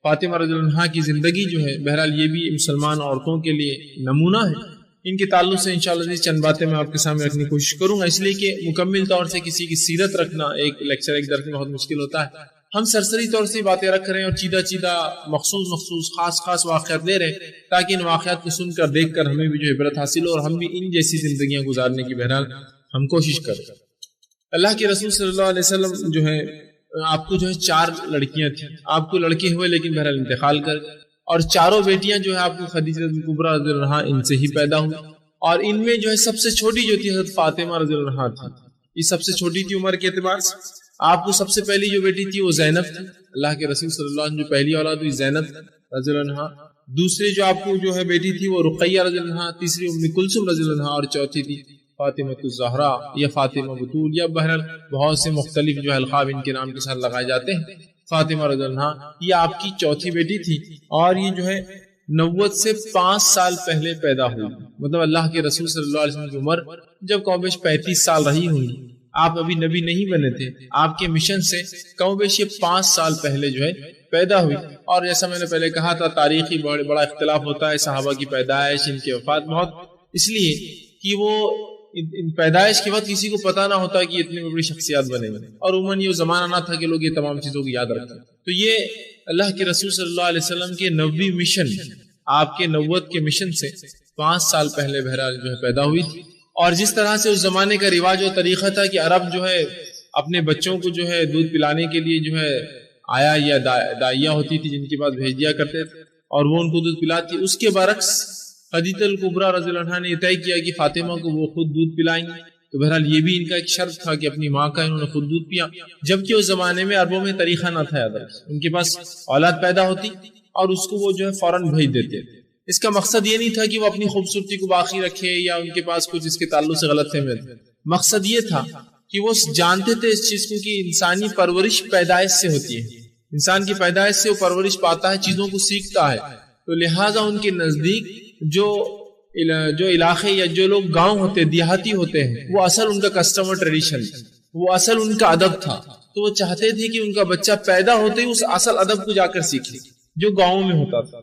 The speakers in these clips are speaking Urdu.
فاطمہ رضی اللہ عنہا کی زندگی جو ہے بہرحال یہ بھی مسلمان عورتوں کے لیے نمونہ ہے. ان کے تعلق سے انشاءاللہ چند باتیں میں آپ کے سامنے رکھنے کی کوشش کروں گا، اس لیے کہ مکمل طور سے کسی کی سیرت رکھنا ایک لیکچر ایک درس میں بہت مشکل ہوتا ہے. ہم سرسری طور سے باتیں رکھ رہے ہیں اور چیدہ مخصوص خاص واقعات لے رہے ہیں تاکہ ان واقعات کو سن کر دیکھ کر ہمیں بھی جو عبرت حاصل ہو اور ہم بھی ان جیسی زندگیاں گزارنے کی بہرحال ہم کوشش کریں. اللہ کے رسول صلی اللہ علیہ وسلم جو ہے آپ کو جو ہے 4 لڑکیاں تھیں، آپ کو لڑکے ہوئے لیکن بہرحال انتقال کر گئے، اور چاروں بیٹیاں جو ہے آپ کو خدیجہ کبریٰ رضی اللہ عنہا ان سے ہی پیدا ہوئی، اور ان میں جو ہے سب سے چھوٹی جو تھی حضرت فاطمہ رضی اللہ عنہا تھی. یہ سب سے چھوٹی تھی عمر کے اعتبار سے. آپ کو سب سے پہلی جو بیٹی تھی وہ زینب تھی. اللہ کے رسول صلی اللہ علیہ وسلم جو پہلی اولاد ہوئی زینب رضی اللہ عنہا. دوسری جو آپ کو جو ہے بیٹی تھی وہ رقیہ رضی اللہ عنہا. تیسری ام کلثوم رضی اللہ عنہا، اور چوتھی تھی فاطمہ الزہرا یا فاطمہ بتول، یا بہرحال بہت سے مختلف جو القاب ان کے نام کے ساتھ لگائے جاتے ہیں. فاطمہ رضی اللہ عنہا یہ آپ کی چوتھی بیٹی تھی، اور یہ جو ہے نبوت سے 5 سال پہلے پیدا ہوئی. مطلب اللہ کے رسول صلی اللہ علیہ وسلم کی عمر جب کم بیش 35 سال رہی ہوئی، آپ ابھی نبی نہیں بنے تھے، آپ کے مشن سے کم بیش یہ 5 سال پہلے جو ہے پیدا ہوئی. اور جیسا میں نے پہلے کہا تھا تاریخی بڑا اختلاف ہوتا ہے صحابہ کی پیدائش، ان کی وفات، بہت اس لیے کہ وہ پیدائش کے وقت کسی کو پتا نہ ہوتا کہ اتنی بڑی شخصیات بنے گی، اور عموماً یہ زمانہ نہ تھا کہ لوگ یہ تمام چیزوں کو یاد رکھتے. تو یہ اللہ کے رسول صلی اللہ علیہ وسلم کے نبوی مشن، آپ کے نبوت کے مشن سے 5 سال پہلے بہرحال جو ہے پیدا ہوئی تھی. اور جس طرح سے اس زمانے کا رواج اور طریقہ تھا کہ عرب جو ہے اپنے بچوں کو جو ہے دودھ پلانے کے لیے جو ہے آیا یا دائیہ ہوتی تھی جن کے پاس بھیج دیا کرتے تھے اور وہ ان کو دودھ پلاتی، اس کے برعکس خدیجہ الکبریٰ رضی اللہ عنہا نے یہ طے کیا کہ فاطمہ کو وہ خود دودھ پلائیں گے. تو بہرحال یہ بھی ان کا ایک شرط تھا کہ اپنی ماں کا انہوں نے خود دودھ پیا، جبکہ اس زمانے میں عربوں میں طریقہ نہ تھا. ان کے پاس اولاد پیدا ہوتی اور اس کو وہ جو ہے فوراً بھیج دیتے. اس کا مقصد یہ نہیں تھا کہ وہ اپنی خوبصورتی کو باقی رکھے یا ان کے پاس کچھ اس کے تعلق سے غلط فہمی تھے. مقصد یہ تھا کہ وہ جانتے تھے اس چیز کو کہ انسانی پرورش پیدائش سے ہوتی ہے، انسان کی پیدائش سے وہ پرورش پاتا ہے، چیزوں کو سیکھتا ہے. تو لہٰذا ان کے نزدیک جو علاقے یا جو لوگ گاؤں ہوتے دیہاتی ہوتے ہیں وہ اصل ان کا کسٹم اور ٹریڈیشن، وہ اصل ان کا ادب تھا. تو وہ چاہتے تھے کہ ان کا بچہ پیدا ہوتے ہی اس اصل ادب کو جا کر سیکھے جو گاؤں میں ہوتا تھا.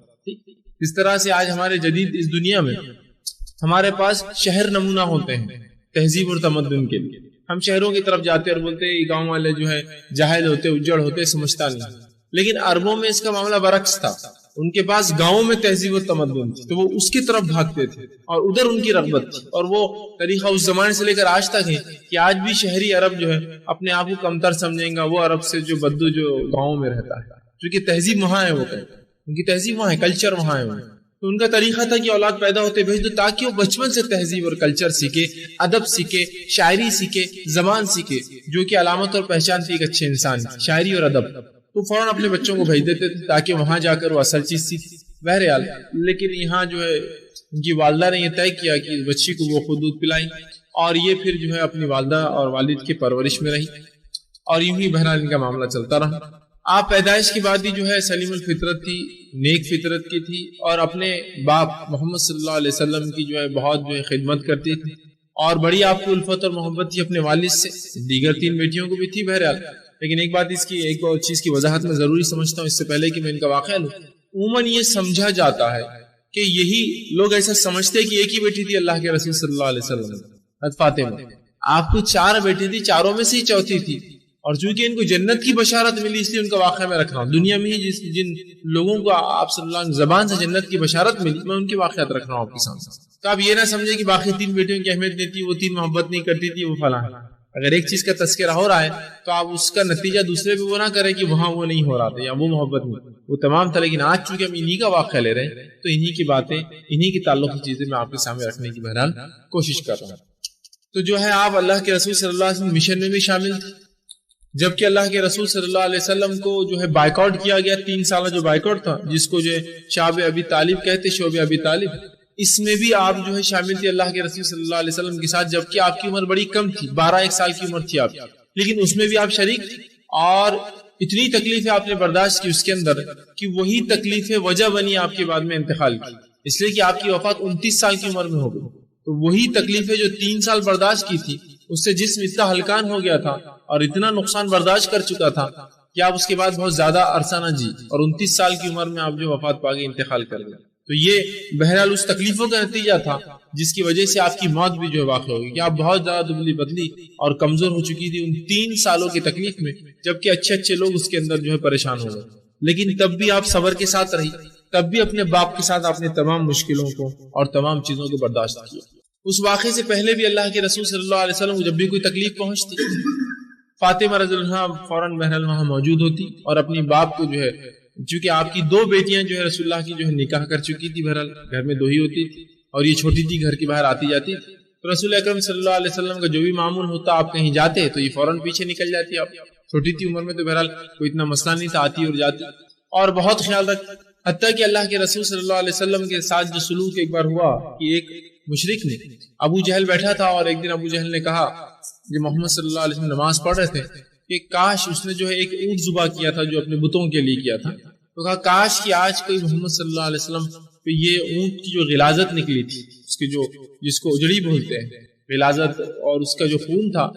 اس طرح سے آج ہمارے جدید اس دنیا میں ہمارے پاس شہر نمونہ ہوتے ہیں تہذیب اور تمدن کے لیے. ہم شہروں کی طرف جاتے اور بولتے ہیں گاؤں والے جو ہے جاہل ہوتے، اجڑ ہوتے، سمجھتا نہیں. لیکن عربوں میں اس کا معاملہ برعکس تھا. ان کے پاس گاؤں میں تہذیب و تمدن تھی تو وہ اس کی طرف بھاگتے تھے اور ادھر ان کی رغبت تھی. اور وہ طریقہ اس زمانے سے لے کر آج تک ہے کہ آج بھی شہری عرب جو ہے اپنے آپ کو کمتر سمجھیں گا وہ عرب سے جو بدو جو گاؤں میں رہتا ہے، کیونکہ تہذیب وہاں ہے، وہ ان کی تہذیب وہاں ہے، کلچر وہاں ہے. تو ان کا طریقہ تھا کہ اولاد پیدا ہوتے بھیج دو تاکہ وہ بچپن سے تہذیب اور کلچر سیکھے، ادب سیکھے، شاعری سیکھے، زبان سیکھے، جو کہ علامت اور پہچان تھی ایک اچھے انسان کی، شاعری اور ادب. تو فوراً اپنے بچوں کو بھیج دیتے تھے تاکہ وہاں جا کر وہ اصل چیز سیکھے. بہرحال لیکن یہاں جو ہے ان کی والدہ نے یہ طے کیا کہ اس بچی کو وہ خود دودھ پلائیں، اور یہ پھر جو ہے اپنی والدہ اور والد کی پرورش میں رہی، اور یوں ہی بہرحال ان کا معاملہ چلتا رہا. آپ پیدائش کی بات ہی جو ہے سلیم الفطرت تھی، نیک فطرت کی تھی، اور اپنے باپ محمد صلی اللہ علیہ وسلم کی جو ہے بہت جو ہے خدمت کرتی تھی، اور بڑی آپ کو الفت اور محبت تھی اپنے والد سے. دیگر 3 بیٹیوں کو بھی تھی بہرحال. لیکن ایک بات اس کی ایک اور چیز کی وضاحت میں ضروری سمجھتا ہوں اس سے پہلے کہ میں ان کا واقعہ لوں. عموماً یہ سمجھا جاتا ہے کہ یہی لوگ ایسا سمجھتے کہ ایک ہی بیٹی تھی اللہ کے رسول صلی اللہ علیہ وسلم حضرت فاطمہ. آپ کو 4 بیٹی تھی، چاروں میں سے ہی چوتھی تھی، اور چونکہ ان کو جنت کی بشارت ملی اس لیے ان کا واقعہ میں رکھ رہا ہوں. دنیا میں ہی جن لوگوں کو آپ صلی اللہ علیہ وسلم زبان سے جنت کی بشارت ملی میں ان کے واقعات رکھ رہا ہوں آپ کے سامنے. تو آپ یہ نہ سمجھے کہ باقی 3 بیٹیوں کی اہمیت نہیں تھی، وہ 3 محبت نہیں کرتی تھی، وہ فلاں. اگر ایک چیز کا تذکرہ ہو رہا ہے تو آپ اس کا نتیجہ دوسرے پہ وہ نہ کریں کہ وہاں وہ نہیں ہو رہا تھا یا وہ محبت نہیں، وہ تمام تھا. لیکن آج چونکہ ہم انہی کا واقعہ لے رہے ہیں تو انہی کی باتیں، انہی کی تعلق کی چیزیں میں آپ کے سامنے رکھنے کی بہرحال کوشش کر رہا ہوں. تو جو ہے آپ اللہ کے رسول صلی اللہ علیہ وسلم مشن میں بھی شامل تھے، جبکہ اللہ کے رسول صلی اللہ علیہ وسلم کو جو ہے بائیکاٹ کیا گیا. 3 سالہ جو بائیکاٹ تھا جس کو جو ہے شعب ابی طالب کہتے، شعب ابی طالب، اس میں بھی آپ جو ہے شامل تھے اللہ کے رسول صلی اللہ علیہ وسلم کے ساتھ، جبکہ آپ کی عمر بڑی کم تھی، 12 سال کی عمر تھی آپ کی، لیکن اس میں بھی آپ شریک تھے. اور اتنی تکلیفیں آپ نے برداشت کی اس کے اندر کہ وہی تکلیفیں وجہ بنی آپ کے بعد میں انتقال کی، اس لیے کہ آپ کی وفات 29 سال کی عمر میں ہو گئی. تو وہی تکلیفیں جو 3 سال برداشت کی تھی اس سے جسم اتنا ہلکان ہو گیا تھا اور اتنا نقصان برداشت کر چکا تھا کہ آپ اس کے بعد بہت زیادہ عرصہ نہ جی اور 29 سال کی عمر میں آپ جو وفات پا گئے، انتقال کر گئے. تو یہ بہرحال اس تکلیفوں کا نتیجہ تھا جس کی وجہ سے آپ کی موت بھی جو ہے واقع ہوگی، کہ آپ بہت زیادہ دبلی پتلی اور کمزور ہو چکی تھی ان 3 سالوں کی تکلیف میں، جبکہ اچھے لوگ اس کے اندر جو ہے پریشان ہو گئے. لیکن تب بھی آپ صبر کے ساتھ رہی، تب بھی اپنے باپ کے ساتھ آپ نے تمام مشکلوں کو اور تمام چیزوں کو برداشت کیا. اس واقعے سے پہلے بھی اللہ کے رسول صلی اللہ علیہ وسلم کو جب بھی کوئی تکلیف پہنچتی، فاطمہ رضی اللہ عنہا فوراً بہرحال وہاں موجود ہوتی اور اپنی باپ کو جو ہے، چونکہ آپ کی 2 بیٹیاں جو ہے رسول اللہ کی جو ہے نکاح کر چکی تھی، بہرحال گھر میں 2 ہی ہوتی تھی اور یہ چھوٹی تھی، گھر کے باہر آتی جاتی تھی. تو رسول اکرم صلی اللہ علیہ وسلم کا جو بھی معمول ہوتا، آپ کہیں جاتے تو یہ فوراً پیچھے نکل جاتی. آپ چھوٹی تھی عمر میں تو بہرحال کوئی اتنا مسئلہ نہیں تھا، آتی اور جاتی اور بہت خیال رکھ. حتیٰ کہ اللہ کے رسول صلی اللہ علیہ وسلم کے ساتھ جو سلوک ایک بار ہوا کہ ایک مشرک نے، ابو جہل بیٹھا تھا اور ایک دن ابو جہل نے کہا کہ محمد صلی اللہ علیہ وسلم نماز پڑھ رہے تھے کہ کاش اس نے جو ہے ایک اونٹ ذبح کیا تھا جو اپنے بتوں کے لیے کیا تھا، تو کہا کاش کہ آج کوئی محمد صلی اللہ علیہ وسلم پہ یہ اونٹ کی جو غلاظت نکلی تھی، اس کے جو جس کو اجڑی بولتے ہیں غلاظت، اور اس کا جو خون تھا،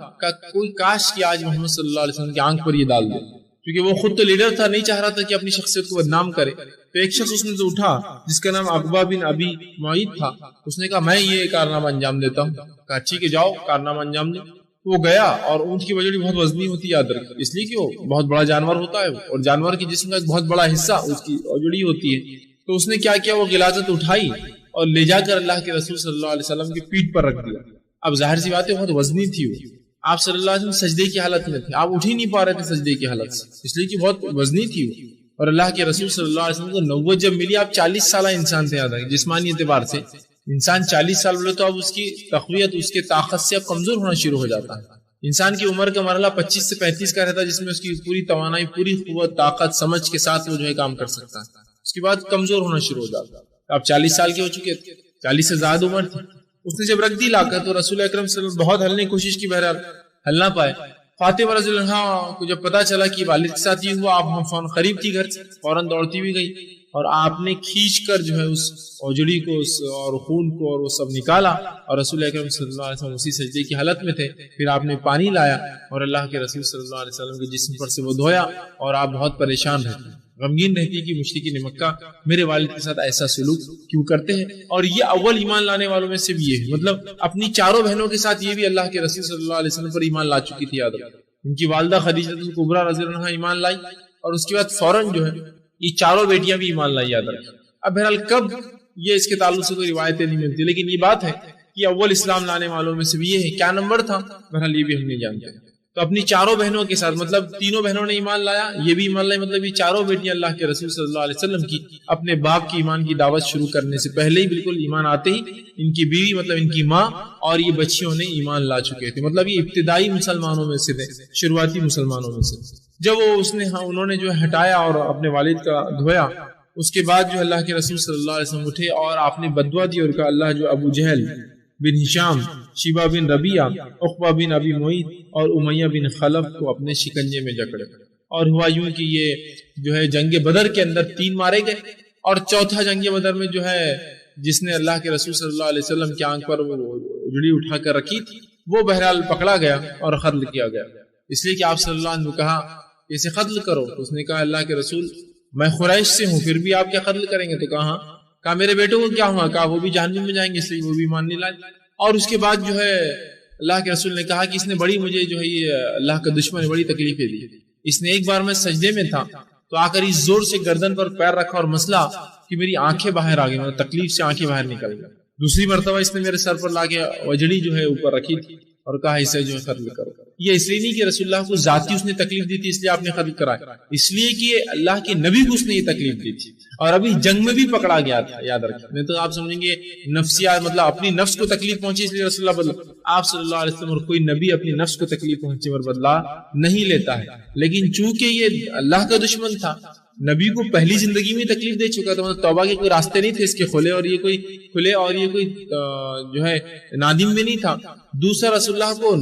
کوئی کاش کہ آج محمد صلی اللہ علیہ وسلم کی آنکھ پر یہ ڈال دے. کیونکہ وہ خود تو لیڈر تھا، نہیں چاہ رہا تھا کہ اپنی شخصیت کو بدنام کرے. تو ایک شخص اس نے تو اٹھا جس کا نام عقبہ بن ابی معیط تھا، اس نے کہا میں یہ کارنامہ انجام دیتا ہوں. کہا ٹھیک ہے جاؤ کارنامہ انجام دو. وہ گیا اور اونٹ کی بجڑی بہت وزنی ہوتی ہے، یاد رکھیں، اس لیے کہ وہ بہت بڑا جانور ہوتا ہے اور جانور کے جسم کا ایک بہت بڑا حصہ اس کی بجڑی ہوتی ہے. تو اس نے کیا کیا، وہ غلاظت اٹھائی اور لے جا کر اللہ کے رسول صلی اللہ علیہ وسلم کی پیٹھ پر رکھ دیا. اب ظاہر سی بات ہے بہت وزنی تھی وہ، آپ صلی اللہ علیہ وسلم سجدے کی حالت میں تھے، آپ اٹھ ہی نہیں پا رہے تھے سجدے کی حالت سے، اس لیے کہ بہت وزنی تھی وہ. اور اللہ کے رسول صلی اللہ علیہ وسلم کو نبوت جب ملی، آپ 40 سالہ انسان تھے. یاد رکھیں جسمانی اعتبار سے انسان 40 سال بولے تو اب اس کی تقویت، اس کے طاقت سے اب کمزور ہونا شروع ہو جاتا ہے. انسان کی عمر کا مرحلہ 25 سے 35 کا رہتا ہے، جس میں اس کی پوری توانائی، پوری قوت، طاقت، سمجھ کے ساتھ وہ جو ہے کام کر سکتا ہے. اس کے بعد کمزور ہونا شروع ہو جاتا ہے. آپ 40 سال کے ہو چکے تھے، 40 سے زیادہ عمر تھی. اس نے جب رکھ دی لا کر تو رسول اکرم صلی اللہ علیہ وسلم بہت ہلنے کی کوشش کی، بہرحال ہل نہ پائے. فاطمہ رضی اللہ عنہا کو جب پتا چلا کہ والد کے ساتھ یہ ہوا، آپ فوراً قریب تھی گھر سے، فوراً دوڑتی ہوئی گئی اور آپ نے کھینچ کر جو ہے اس اوجڑی کو اور خون کو اور وہ سب نکالا. اور رسول اکرم صلی اللہ علیہ وسلم اسی سجدے کی حالت میں تھے. پھر آپ نے پانی لایا اور اللہ کے رسول صلی اللہ علیہ وسلم کے جسم پر سے وہ دھویا اور آپ بہت پریشان رہتے، غمگین رہتی کہ مشرکین مکہ میرے والد کے ساتھ ایسا سلوک کیوں کرتے ہیں. اور یہ اول ایمان لانے والوں میں سے بھی یہ ہے، مطلب اپنی 4 بہنوں کے ساتھ یہ بھی اللہ کے رسول صلی اللہ علیہ وسلم پر ایمان لا چکی تھی. یاد رکھیں ان کی والدہ خدیجہ کبریٰ رضی اللہ عنہا ایمان لائی اور اس کے بعد فوراً جو ہے یہ 4 بیٹیاں بھی ایمان لائی. یاد رکھیں اب بہرحال کب یہ اس کے تعلق سے کوئی روایتیں نہیں ملتی، لیکن یہ بات ہے کہ اول اسلام لانے والوں میں سے بھی یہ ہے. کیا نمبر تھا بہرحال یہ بھی ہم نہیں جانتے. تو اپنی 4 بہنوں کے ساتھ، مطلب 3 بہنوں نے ایمان لایا، یہ بھی ایمان لائی، مطلب یہ 4 بیٹیاں اللہ کے رسول صلی اللہ علیہ وسلم کی اپنے باپ کی ایمان کی دعوت شروع کرنے سے پہلے ہی، بالکل ایمان آتے ہی ان کی بیوی مطلب ان کی ماں اور یہ بچیوں نے ایمان لا چکے تھے. مطلب یہ ابتدائی مسلمانوں میں سے تھے، شروعاتی مسلمانوں میں سے. جب وہ انہوں نے جو ہٹایا اور اپنے والد کا دھویا، اس کے بعد جو اللہ کے رسول صلی اللہ علیہ وسلم اٹھے اور آپ نے بدعا دی اور کہا اللہ جو ابو جہل بن ہشام، شیبہ بن ربیعہ، عقبہ بن ابی معیط اور امیہ بن خلف کو اپنے شکنجے میں جکڑے. اور ہوا یوں کہ یہ جو ہے جنگ بدر کے اندر 3 مارے گئے اور چوتھا جنگ بدر میں جو ہے جس نے اللہ کے رسول صلی اللہ علیہ وسلم کی آنکھ پر جڑی اٹھا کر رکھی تھی وہ بہرحال پکڑا گیا اور قتل کیا گیا. اس لیے کہ آپ صلی اللہ علیہ وسلم نے کہا اسے قتل کرو، تو اس نے کہا اللہ کے رسول میں قریش سے ہوں، پھر بھی آپ کیا قتل کریں گے؟ تو کہا میرے بیٹوں کو کیا ہوا؟ کہا وہ بھی جہنم میں جائیں گے، اس لیے وہ بھی ایمان نہیں لائے. اور اس کے بعد جو ہے اللہ کے رسول نے کہا کہ اس نے بڑی مجھے جو ہے یہ اللہ کا دشمن بڑی تکلیفیں دی. اس نے ایک بار میں سجدے میں تھا تو آ کر اس زور سے گردن پر پیر رکھا اور مسئلہ کہ میری آنکھیں باہر آ گئی، مطلب تکلیف سے آنکھیں باہر نکل گئی. دوسری مرتبہ اس نے میرے سر پر لا کے وجڑی جو ہے اوپر رکھی تھی اور کہا اسے جو ہے قتل کرو. یہ اس لیے نہیں کہ رسول اللہ کو ذاتی اس نے تکلیف دی تھی اس لیے آپ نے قتل کرایا، اس لیے کہ اللہ کے نبی کو اس نے یہ تکلیف دی تھی اور ابھی جنگ میں بھی پکڑا گیا تھا. یاد رکھیں، نہیں تو آپ سمجھیں گے نفسیات، مطلب اپنی نفس کو تکلیف پہنچی اس لیے رسول اللہ بدلا. آپ صلی اللہ علیہ وسلم اور کوئی نبی اپنی نفس کو تکلیف پہنچے پر بدلا نہیں لیتا ہے. لیکن چونکہ یہ اللہ کا دشمن تھا، نبی کو پہلی زندگی میں تکلیف دے چکا تھا، مطلب توبہ کے کوئی راستے نہیں تھے اس کے کھلے اور یہ کوئی جو ہے نادم بھی نہیں تھا. دوسرا رسول اللہ کو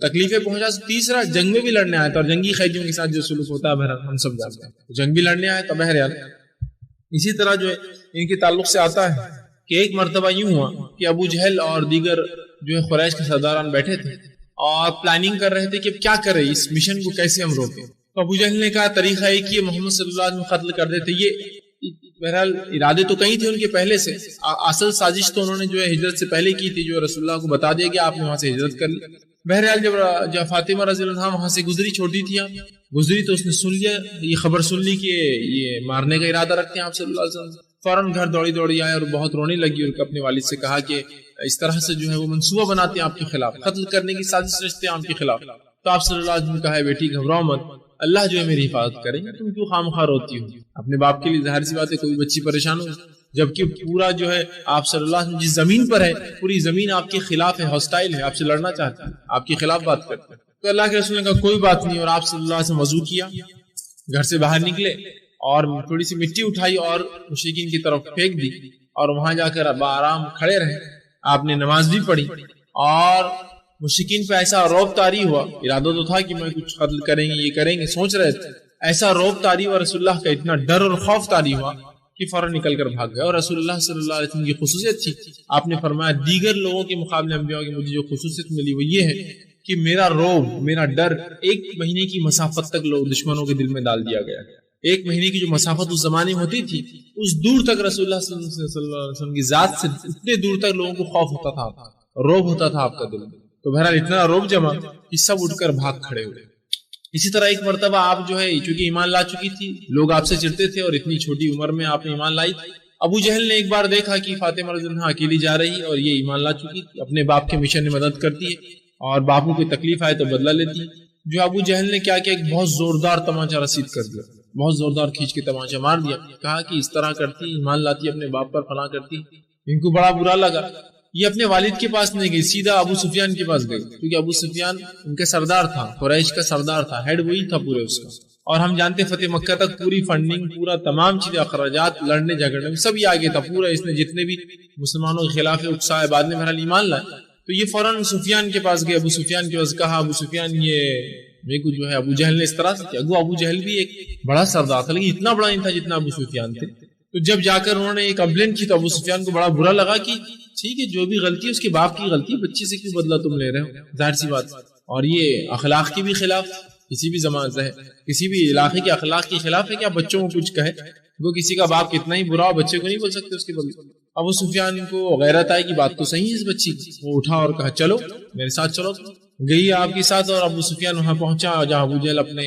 تکلیفیں پہنچا، تیسرا جنگ میں بھی لڑنے آیا تھا اور جنگی قیدیوں کے ساتھ جو سلوک ہوتا ہے بہرحال ہم سب جانتے ہیں، جنگ بھی لڑنے آیا تھا بہرحال. اسی طرح جو ہے ان کے تعلق سے آتا ہے کہ ایک مرتبہ یوں ہوا کہ ابو جہل اور دیگر جو ہے قریش کے سرداران بیٹھے تھے اور پلاننگ کر رہے تھے کہ کیا کریں، اس مشن کو کیسے ہم روکیں. تو ابو جہل نے کہا طریقہ ایک یہ محمد صلی اللہ علیہ وسلم قتل کر دیتے. یہ بہرحال ارادے تو کئی تھے ان کے پہلے سے، اصل سازش تو انہوں نے جو ہے ہجرت سے پہلے کی تھی، جو رسول اللہ کو بتا دیا کہ آپ نے وہاں سے ہجرت کر لی. بہرحال جب فاطمہ رضی اللہ عنہا وہاں سے گزری، چھوٹی تھی آپ، گزری تو اس نے سن لیا، یہ خبر سن لی کہ یہ مارنے کا ارادہ رکھتے ہیں آپ صلی اللہ علیہ وسلم. فوراً گھر دوڑی آئے اور بہت رونے لگی اور اپنے والد سے کہا کہ اس طرح سے جو ہے وہ منصوبہ بناتے ہیں آپ کے خلاف، قتل کرنے کی سازش رچتے ہیں آپ کے خلاف. تو آپ صلی اللہ علیہ وسلم نے کہا ہے بیٹی گھبراؤ مت، اللہ جو ہے میری حفاظت کرے گا، تم کیوں خواہ روتی ہو؟ اپنے باپ کے لیے ظاہر سی بات ہے کوئی بچی پریشان ہو، جبکہ پورا جو ہے آپ صلی اللہ علیہ وسلم جس زمین پر ہے پوری زمین آپ کے خلاف ہے، ہاسٹائل ہے، آپ سے لڑنا چاہتا ہے، آپ کے خلاف بات کرتا ہے. تو اللہ کے رسول نے کہا کوئی بات نہیں، اور آپ صلی اللہ علیہ وسلم وضو کیا، گھر سے باہر نکلے اور تھوڑی سی مٹی اٹھائی اور مشرکین کی طرف پھینک دی، اور وہاں جا کر آرام کھڑے رہے. آپ نے نماز بھی پڑھی اور مشرکین پہ ایسا روب طاری ہوا، ارادہ تو تھا کہ میں کچھ قتل کریں گے، یہ کریں گے، سوچ رہے تھے، ایسا روب طاری ہوا، رسول اللہ کا اتنا ڈر اور خوف طاری ہوا کہ فوراً نکل کر بھاگ گئے. اور رسول اللہ صلی اللہ علیہ وسلم کی خصوصیت تھی، آپ نے فرمایا دیگر لوگوں کے مقابلے انبیاء کی مجھے جو خصوصیت ملی وہ یہ ہے کہ میرا روب، میرا ڈر 1 مہینے کی مسافت تک لوگ دشمنوں کے دل میں ڈال دیا گیا. 1 مہینے کی جو مسافت اس زمانے میں ہوتی تھی، اس دور تک رسول اللہ صلی اللہ علیہ وسلم کی ذات سے اتنے دور تک لوگوں کو خوف ہوتا تھا، روب ہوتا تھا آپ کا دل میں. تو بہرحال اتنا روب جمع کہ سب اٹھ کر بھاگ کھڑے ہوئے. اسی طرح ایک مرتبہ آپ جو ہے چونکہ ایمان لا چکی تھی، لوگ آپ سے چڑھتے تھے اور اتنی چھوٹی عمر میں آپ نے ایمان لائی. ابو جہل نے ایک بار دیکھا کہ فاطمہ رضی اللہ عنہا اکیلی جا رہی اور یہ ایمان لا چکی تھی، اپنے باپ کے مشن میں مدد کرتی ہے اور باپ کو کوئی تکلیف آئے تو بدلہ لیتی. جو ابو جہل نے کیا کیا، ایک بہت زوردار تمانچہ رسید کر دیا، بہت زوردار کھینچ کے تمانچہ مار دیا. کہا کہ اس طرح کرتی، ایمان لاتی، اپنے باپ پر فنا کرتی. ان کو بڑا برا لگا. یہ اپنے والد کے پاس نہیں گئی، سیدھا ابو سفیان کے پاس گئی، کیونکہ ابو سفیان ان کا سردار تھا، قریش کا سردار تھا، ہیڈ وہی تھا پورے اس کا. اور ہم جانتے فتح مکہ تک پوری فنڈنگ، پورا تمام چیزیں، اخراجات، لڑنے جھگڑنے میں سب یہ آگے تھا پورا. اس نے جتنے بھی مسلمانوں کے خلاف اکسائے، بعد میں بہرحال ایمان لائے. تو یہ فوراً سفیان کے پاس گئے، ابو سفیان کے پاس. کہا ابو سفیان یہ میرے کو جو ہے ابو جہل نے اس طرح سے کیا. ابو جہل بھی ایک بڑا سردار تھا لیکن اتنا بڑا نہیں تھا جتنا ابو سفیان تھے. تو جب جا کر انہوں نے ایک کمپلین کی تو ابو سفیان کو بڑا برا لگا کہ ٹھیک ہے جو بھی غلطی ہے اس کے باپ کی غلطی، بچی سے کیوں بدلہ تم لے رہے ہو، ظاہر سی بات. اور یہ اخلاق کی بھی خلاف، کسی بھی زمانے سے کسی بھی علاقے کے اخلاق کے خلاف ہے کہ آپ بچوں کو کچھ کہے. وہ کسی کا باپ کتنا ہی برا ہو بچے کو نہیں بول سکتے اس کے بدلے. ابو سفیان کو غیرت آئی کہ بات تو صحیح ہے اس بچی کی. وہ اٹھا اور کہا چلو میرے ساتھ چلو. گئی آپ کے ساتھ اور ابو سفیان وہاں پہنچا جہاں ابو جہل اپنے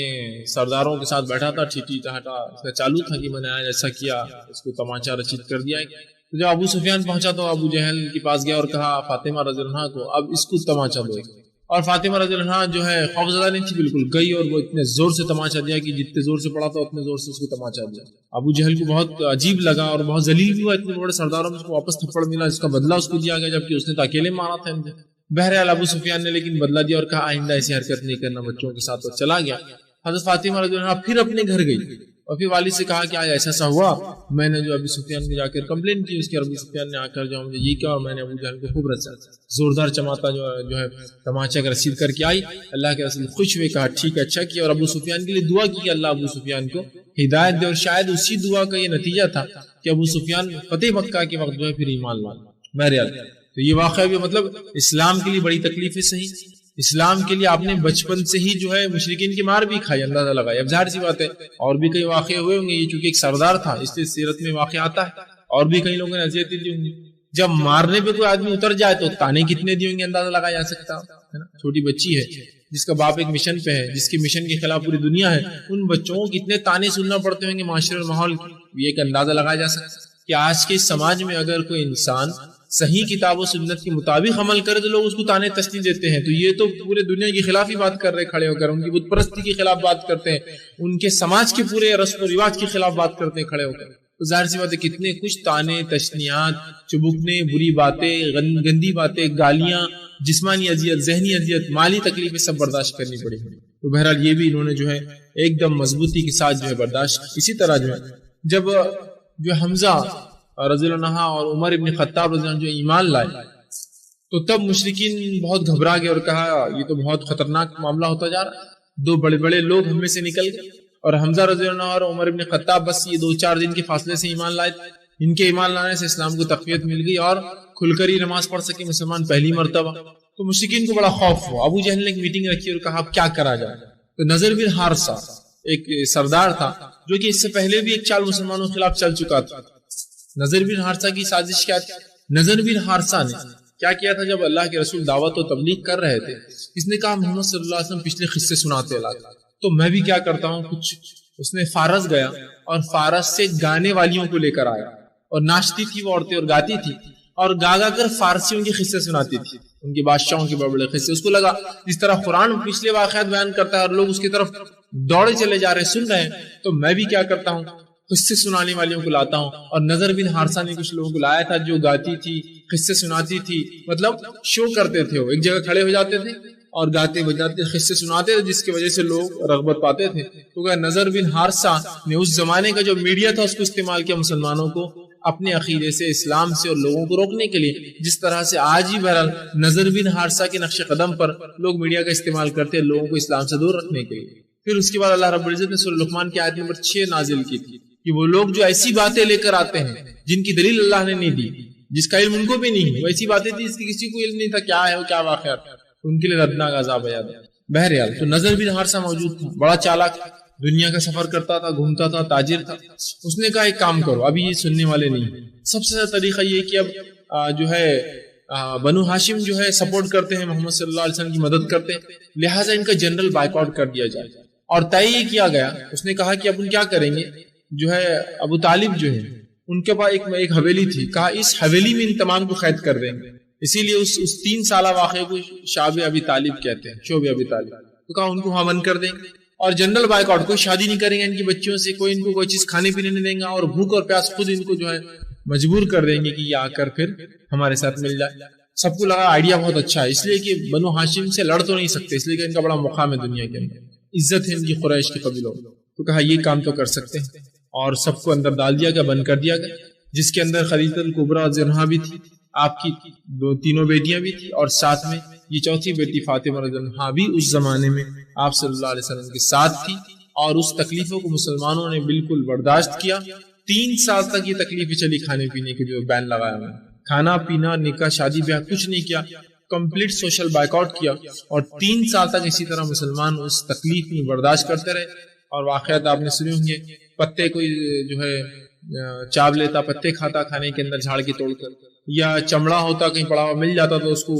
سرداروں کے ساتھ بیٹھا تھا. ٹھیٹی ٹہٹا اس کا چالو تھا کہ میں نے آج ایسا کیا، اس کو تمانچہ رچید کر دیا. تو جب ابو سفیان پہنچا تو ابو جہل کے پاس گیا اور کہا فاطمہ رضی اللہ عنہا کو اب اس کو تمانچہ دو. اور فاطمہ رضی اللہ عنہا جو ہے خوفزدہ نہیں تھی بالکل، گئی اور وہ اتنے زور سے تمانچہ دیا کہ جتنے زور سے پڑا تھا اتنے زور سے اس کو تمانچہ دیا. ابو جہل کو بہت عجیب لگا اور بہت ذلیل بھی ہوا، اتنے بڑے سرداروں میں اس کو واپس تھپڑ ملا، اس کا بدلہ اس کو دیا گیا جبکہ اس نے تو اکیلے مارا تھا. بہرحال ابو سفیان نے لیکن بدلہ دیا اور کہا آئندہ ایسی حرکت نہیں کرنا بچوں کے ساتھ، اور چلا گیا. حضرت فاطمہ رضی اللہ عنہا پھر اپنے گھر گئی اور پھر والد سے کہا کہ آج ایسا ہوا، میں نے جو ابو سفیان کو جا کر کمپلین کی. اس کے ابو سفیان نے آ کر جو مجھے یہ کہا اور میں نے ابو جہل کو خوب رچا، زوردار چماتا جو ہے تمانچہ کا رسید کر کے آئی. اللہ کے رسول خوش ہوئے، کہا ٹھیک ہے اچھا کیا. اور ابو سفیان کے لیے دعا کی کہ اللہ ابو سفیان کو ہدایت دے. اور شاید اسی دعا کا یہ نتیجہ تھا کہ ابو سفیان فتح مکہ کے وقت جو ہے پھر ایمان لایا. بہرحال تو یہ واقعہ بھی مطلب اسلام کے لیے بڑی تکلیف ہے. صحیح اسلام کے لیے آپ نے بچپن سے ہی جو ہے مشرکین کی مار بھی کھائی، اندازہ لگایا. اب ظاہر سی بات ہے اور بھی کئی واقعے ہوئے ہوں گے، یہ چونکہ ایک سردار تھا اس لیے سیرت میں واقع آتا ہے. اور بھی کئی لوگوں نے اذیتیں دی ہوں گی. جب مارنے پہ کوئی آدمی اتر جائے تو تانے کتنے دی ہوں گے اندازہ لگایا جا سکتا ہے نا. چھوٹی بچی ہے جس کا باپ ایک مشن پہ ہے، جس کے مشن کے خلاف پوری دنیا ہے، ان بچوں کو کتنے تانے سننا پڑتے ہوں گے معاشرے اور ماحول. یہ ایک اندازہ لگایا جا سکتا ہے کہ آج کے سماج میں اگر کوئی انسان صحیح کتاب و سنت کے مطابق عمل کرے تو لوگ اس کو تانے تشنی دیتے ہیں. تو یہ تو پورے دنیا کے خلاف ہی بات کر رہے کھڑے ہو کر، ان کی بت پرستی کے خلاف بات کرتے ہیں، ان کے سماج کے پورے رسم و رواج کے خلاف بات کرتے ہیں کھڑے ہو کر. تو ظاہر سی بات ہے کتنے کچھ تانے تشنیات، چبکنے، بری باتیں، گندی باتیں، گالیاں، جسمانی اذیت، ذہنی اذیت، مالی تکلیفیں سب برداشت کرنی پڑی. تو بہرحال یہ بھی انہوں نے جو ہے ایک دم مضبوطی کے ساتھ جو ہے برداشت. اسی طرح جو ہے جب جو حمزہ رضی اللہ عنہ اور عمر ابن خطاب رضی اللہ عنہ جو ایمان لائے تو تب مشرکین بہت گھبرا گئے اور کہا یہ تو بہت خطرناک معاملہ ہوتا جا رہا ہے. 2 بڑے بڑے لوگ ہم میں سے نکل گئے اور حمزہ رضی اللہ عنہ اور عمر ابن خطاب بس یہ 2-4 دن کے فاصلے سے ایمان لائے. ان کے ایمان لانے سے اسلام کو تقویت مل گئی اور کھل کر ہی نماز پڑھ سکے مسلمان پہلی مرتبہ. تو مشرکین کو بڑا خوف ہوا. ابو جہل نے ایک میٹنگ رکھی اور کہا اب کیا کرا جائے. تو نظر بن حارثہ ایک سردار تھا جو کہ اس سے پہلے بھی ایک چال مسلمانوں کے خلاف چل چکا تھا. نضر بن حارثہ کی سازش کیا تھی؟ نضر بن حارثہ نے کیا کیا تھا؟ جب اللہ کے رسول دعوت و تبلیغ کر رہے تھے، اس نے کہا محمد صلی اللہ علیہ وسلم پچھلے قصے سناتے لاتے، تو میں بھی کیا کرتا ہوں کچھ. اس نے فارس گیا اور فارس سے گانے والیوں کو لے کر آیا، اور ناچتی تھی وہ عورتیں اور گاتی تھی، اور گا گا کر فارسیوں کے قصے سناتی تھی، ان کے بادشاہوں کے بڑے بڑے قصے. اس کو لگا جس طرح قرآن پچھلے واقعات بیان کرتا ہے اور لوگ اس کی طرف دوڑے چلے جا رہے سن رہے ہیں، تو میں بھی کیا کرتا ہوں قصے سنانے والیوں کو لاتا ہوں. اور نضر بن حارثہ نے کچھ لوگوں کو لایا تھا جو گاتی تھی، قصے سناتی تھی، مطلب شو کرتے تھے، وہ ایک جگہ کھڑے ہو جاتے تھے اور گاتے بجاتے قصے سناتے تھے، جس کی وجہ سے لوگ رغبت پاتے تھے. تو کہ نضر بن حارثہ نے اس زمانے کا جو میڈیا تھا اس کو استعمال کیا مسلمانوں کو اپنے عقیدے سے، اسلام سے اور لوگوں کو روکنے کے لیے، جس طرح سے آج ہی بہرحال نضر بن حارثہ کے نقش قدم پر لوگ میڈیا کا استعمال کرتے ہیں لوگوں کو اسلام سے دور رکھنے کے لیے. پھر اس کے بعد اللہ رب العزت نے سورہ لقمان کی آیت نمبر 6 نازل کی تھی کہ وہ لوگ جو ایسی باتیں لے کر آتے ہیں جن کی دلیل اللہ نے نہیں دی، جس کا علم ان کو بھی نہیں ہے، وہ ایسی باتیں تھی جس کی کسی کو علم نہیں تھا کیا ہے وہ کیا واقعہ تھا، ان کے لیے دردناک عذاب ہے. بہرحال تو نضر بن حارثہ موجود تھا، بڑا چالاک، دنیا کا سفر کرتا تھا، گھومتا تھا، تاجر تھا. اس نے کہا ایک کام کرو، ابھی یہ سننے والے نہیں. سب سے زیادہ طریقہ یہ کہ اب جو ہے بنو ہاشم جو ہے سپورٹ کرتے ہیں، محمد صلی اللہ علیہ وسلم کی مدد کرتے ہیں، لہٰذا ان کا جنرل بائیک آؤٹ کر دیا جائے. اور طے یہ کیا گیا، اس نے کہا کہ اب ان کیا کریں گے، جو ہے ابو طالب جو ہے ان کے پاس ایک حویلی تھی، کہا اس حویلی میں ان تمام کو قید کر دیں گے. اسی لیے اس 3 سالہ واقعے کو شعب ابی طالب کہتے ہیں، شعب ابی طالب. تو کہا ان کو ہم کر دیں گے اور جنرل بائیک آؤٹ، کوئی شادی نہیں کریں گے ان کی بچیوں سے، کوئی ان کو کوئی چیز کھانے پینے نہیں دیں گا، اور بھوک اور پیاس خود ان کو جو ہے مجبور کر دیں گے کہ یہ آ کر پھر ہمارے ساتھ مل جائے. سب کو لگا آئیڈیا بہت اچھا ہے، اس لیے کہ بنو ہاشم سے لڑ تو نہیں سکتے، اس لیے کہ ان کا بڑا مقام ہے دنیا کے اندر، عزت ہے ان کی قریش کے قبیلوں. تو کہا یہ کام تو کر سکتے ہیں، اور سب کو اندر ڈال دیا گیا، بند کر دیا گیا، جس کے اندر خدیجہ الکبریٰ زنہا بھی تھی، آپ کی تینوں بیٹیاں بھی تھی، اور ساتھ میں یہ چوتھی بیٹی فاطمہ رضی اللہ عنہا بھی اس زمانے میں آپ صلی اللہ علیہ وسلم کے ساتھ تھی. اور اس تکلیفوں کو مسلمانوں نے بالکل برداشت کیا. 3 سال تک یہ تکلیفیں چلی، کھانے پینے کے جو بین لگایا انہوں نے، کھانا پینا، نکاح شادی بیاہ کچھ نہیں کیا، کمپلیٹ سوشل بائیک آؤٹ کیا. اور 3 سال تک اسی طرح مسلمان اس تکلیف میں برداشت کرتے رہے. اور واقعات آپ نے سنے ہوں گے، پتے کوئی جو ہے چاپ لیتا، پتے کھاتا کھانے کے اندر جھاڑ کے توڑ کر، یا چمڑا ہوتا کہیں پڑا ہوا مل جاتا تو اس کو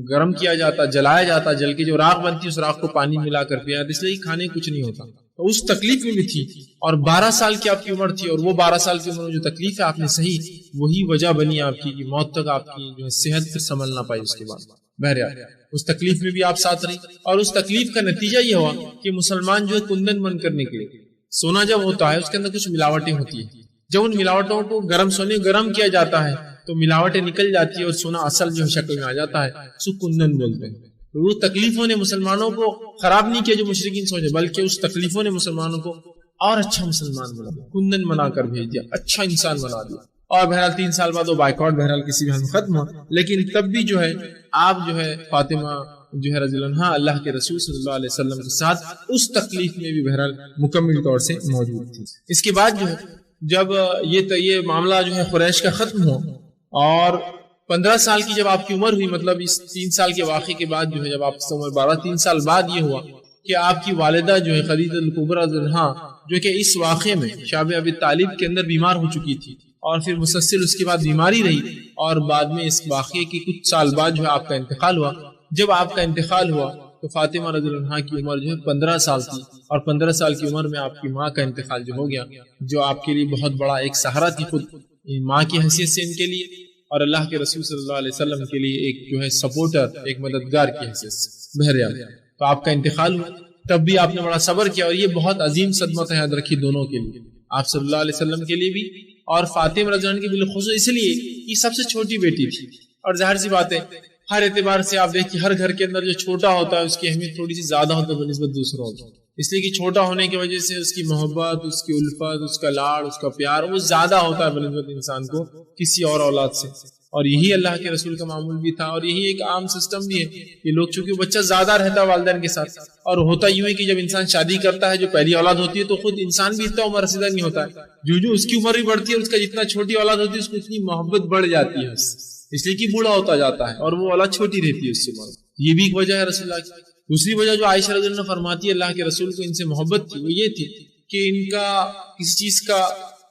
گرم کیا جاتا، جلایا جاتا، جل کے جو راکھ بنتی اس راکھ کو پانی ملا کر پیا، اس لیے کھانے کچھ نہیں ہوتا. تو اس تکلیف میں بھی تھی. اور 12 سال کی آپ کی عمر تھی، اور وہ 12 سال کی عمر میں جو تکلیف ہے آپ نے صحیح وہی وجہ بنی آپ کی کہ موت تک آپ کی جو صحت پھر سنبھل نہ پائی اس کے بعد. بہرحال اس تکلیف میں بھی آپ ساتھ رہی، اور اس تکلیف کا نتیجہ یہ ہوا کہ مسلمان جو ہے کندن بند کرنے کے لیے، سونا جب ہوتا ہے اس کے اندر کچھ ملاوٹیں ہوتی ہیں، جب ان ملاوٹوں کو سونے گرم کیا جاتا ہے تو ملاوٹیں نکل جاتی ہے اور سونا اصل جو شکل میں آ جاتا ہے، اس کو کندن بولتے ہیں. تو وہ تکلیفوں نے مسلمانوں کو خراب نہیں کیا جو مشرکین سوچے، بلکہ اس تکلیفوں نے مسلمانوں کو اور اچھا مسلمان بنا دیا، کندن بنا کر بھیج دیا، اچھا انسان بنا دیا. اور بہرحال 3 سال بعد وہ بائیک آؤٹ بہرحال کسی بھی ختم ہوا، لیکن تب بھی جو ہے آپ جو ہے فاطمہ جو ہے رضی اللہ عنہا اللہ کے رسول صلی اللہ علیہ وسلم کے ساتھ اس تکلیف میں بھی بہرحال مکمل طور سے موجود تھی. اس کے بعد جو ہے جب یہ معاملہ جو ہے قریش کا ختم ہوا، اور 15 سال کی جب آپ کی عمر ہوئی، مطلب اس 3 سال کے واقعے کے بعد جو ہے جب آپ کی عمر 12، 3 سال بعد یہ ہوا کہ آپ کی والدہ جو ہے خدیجہ الکبریٰ رضی اللہ عنہا جو کہ اس واقعے میں شعب ابی طالب کے اندر بیمار ہو چکی تھی، اور پھر مسلسل اس کے بعد بیماری رہی، اور بعد میں اس واقعے کے کچھ سال بعد جو ہے آپ کا انتقال ہوا. جب آپ کا انتقال ہوا تو فاطمہ رضی اللہ عنہا کی عمر جو ہے 15 سال تھی، اور 15 سال کی عمر میں آپ کی ماں کا انتقال جو ہو گیا، جو آپ کے لیے بہت بڑا ایک سہارا تھی خود ماں کی حیثیت سے ان کے لیے، اور اللہ کے رسول صلی اللہ علیہ وسلم کے لیے ایک جو ہے سپورٹر، ایک مددگار کی حیثیت سے. بہرحال تو آپ کا انتقال ہوا، تب بھی آپ نے بڑا صبر کیا، اور یہ بہت عظیم صدمہ تھا، یاد رکھیے دونوں کے لیے، آپ صلی اللہ علیہ وسلم کے لیے بھی اور فاطمہ رضی اللہ عنہ کی بالخصوص، اس لیے یہ سب سے چھوٹی بیٹی تھی، اور ظاہر سی بات ہے ہر اعتبار سے آپ دیکھیے ہر گھر کے اندر جو چھوٹا ہوتا ہے اس کی اہمیت تھوڑی سی زیادہ ہوتا ہے بنسبت دوسروں کی، اس لیے کہ چھوٹا ہونے کی وجہ سے اس کی محبت، اس کی الفت، اس کا لاڑ، اس کا پیار وہ زیادہ ہوتا ہے بنسبت انسان کو کسی اور اولاد سے. اور یہی اللہ کے رسول کا معمول بھی تھا، اور یہی ایک عام سسٹم بھی ہے کہ لوگ چونکہ بچہ زیادہ رہتا ہے والدین کے ساتھ، اور ہوتا یوں ہے کہ جب انسان شادی کرتا ہے جو پہلی اولاد ہوتی ہے تو خود انسان بھی اتنا عمر رسیدہ نہیں ہوتا ہے، جو اس کی عمر بھی بڑھتی ہے اس کا جتنا چھوٹی اولاد ہوتی ہے اس کو اتنی محبت بڑھ جاتی ہے، اس لیے کہ بوڑھا ہوتا جاتا ہے اور وہ اولاد چھوٹی رہتی ہے اس سے. یہ بھی ایک وجہ ہے رسول اللہ کی. دوسری وجہ جو عائشہ رضی اللہ عنہ فرماتی ہے اللہ کے رسول کو ان سے محبت تھی، وہ یہ تھی کہ ان کا کسی چیز کا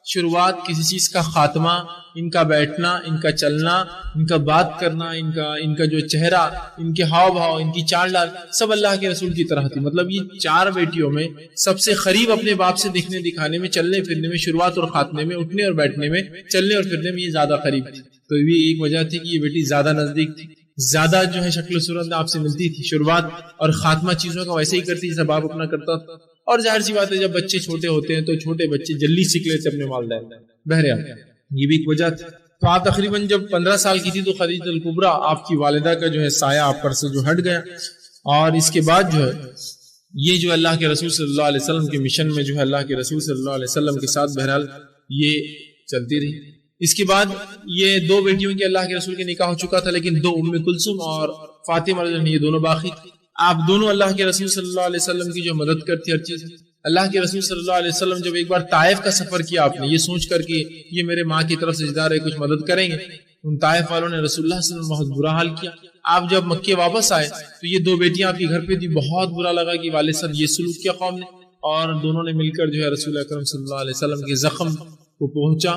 شروعات، کسی چیز کا خاتمہ، ان کا بیٹھنا، ان کا چلنا، ان کا بات کرنا، ان کا جو چہرہ، ان کے ہاؤ بھاؤ، ان کی چال ڈال، سب اللہ کے رسول کی طرح تھی. مطلب یہ 4 بیٹیوں میں سب سے قریب اپنے باپ سے دکھنے دکھانے میں، چلنے پھرنے میں، شروعات اور خاتمے میں، اٹھنے اور بیٹھنے میں، چلنے اور پھرنے میں یہ زیادہ قریب تھی. تو یہ ایک وجہ تھی کہ یہ بیٹی زیادہ نزدیک تھی، زیادہ جو ہے شکل و صورت آپ سے ملتی تھی، شروعات اور خاتمہ چیزوں کا ویسے ہی کرتی جیسا باپ اپنا کرتا تھا. اور ظاہر سی بات ہے جب بچے چھوٹے ہوتے ہیں تو چھوٹے بچے جلدی سیکھ لیتے اپنے والدین. بہرحال یہ بھی ایک وجہ تھی. تو آپ تقریباً جب 15 سال کی تھی تو خدیجہ الکبریٰ آپ کی والدہ کا جو ہے سایہ آپ پر سے جو ہٹ گیا، اور اس کے بعد جو ہے یہ جو اللہ کے رسول صلی اللہ علیہ وسلم کے مشن میں جو ہے اللہ کے رسول صلی اللہ علیہ وسلم کے ساتھ بہرحال یہ چلتی رہی. اس کے بعد یہ 2 بیٹیوں کے اللہ کے رسول کے نکاح ہو چکا تھا، لیکن 2 ام کلثوم اور فاطمہ رضی اللہ عنہ یہ دونوں باقی تھی. آپ دونوں اللہ کے رسول صلی اللہ علیہ وسلم کی جو مدد کرتی ہر چیز. اللہ کے رسول صلی اللہ علیہ وسلم جب ایک بار طائف کا سفر کیا آپ نے یہ سوچ کر کہ یہ میرے ماں کی طرف سے رشتہ دار ہے کچھ مدد کریں گے، ان طائف والوں نے رسول اللہ صلی اللہ علیہ وسلم بہت برا حال کیا. آپ جب مکے واپس آئے تو یہ 2 بیٹیاں آپ کے گھر پہ تھی، بہت برا لگا کہ والد صاحب یہ سلوک کیا قوم نے، اور دونوں نے مل کر جو ہے رسول اکرم صلی اللہ علیہ وسلم کے زخم کو پہنچا،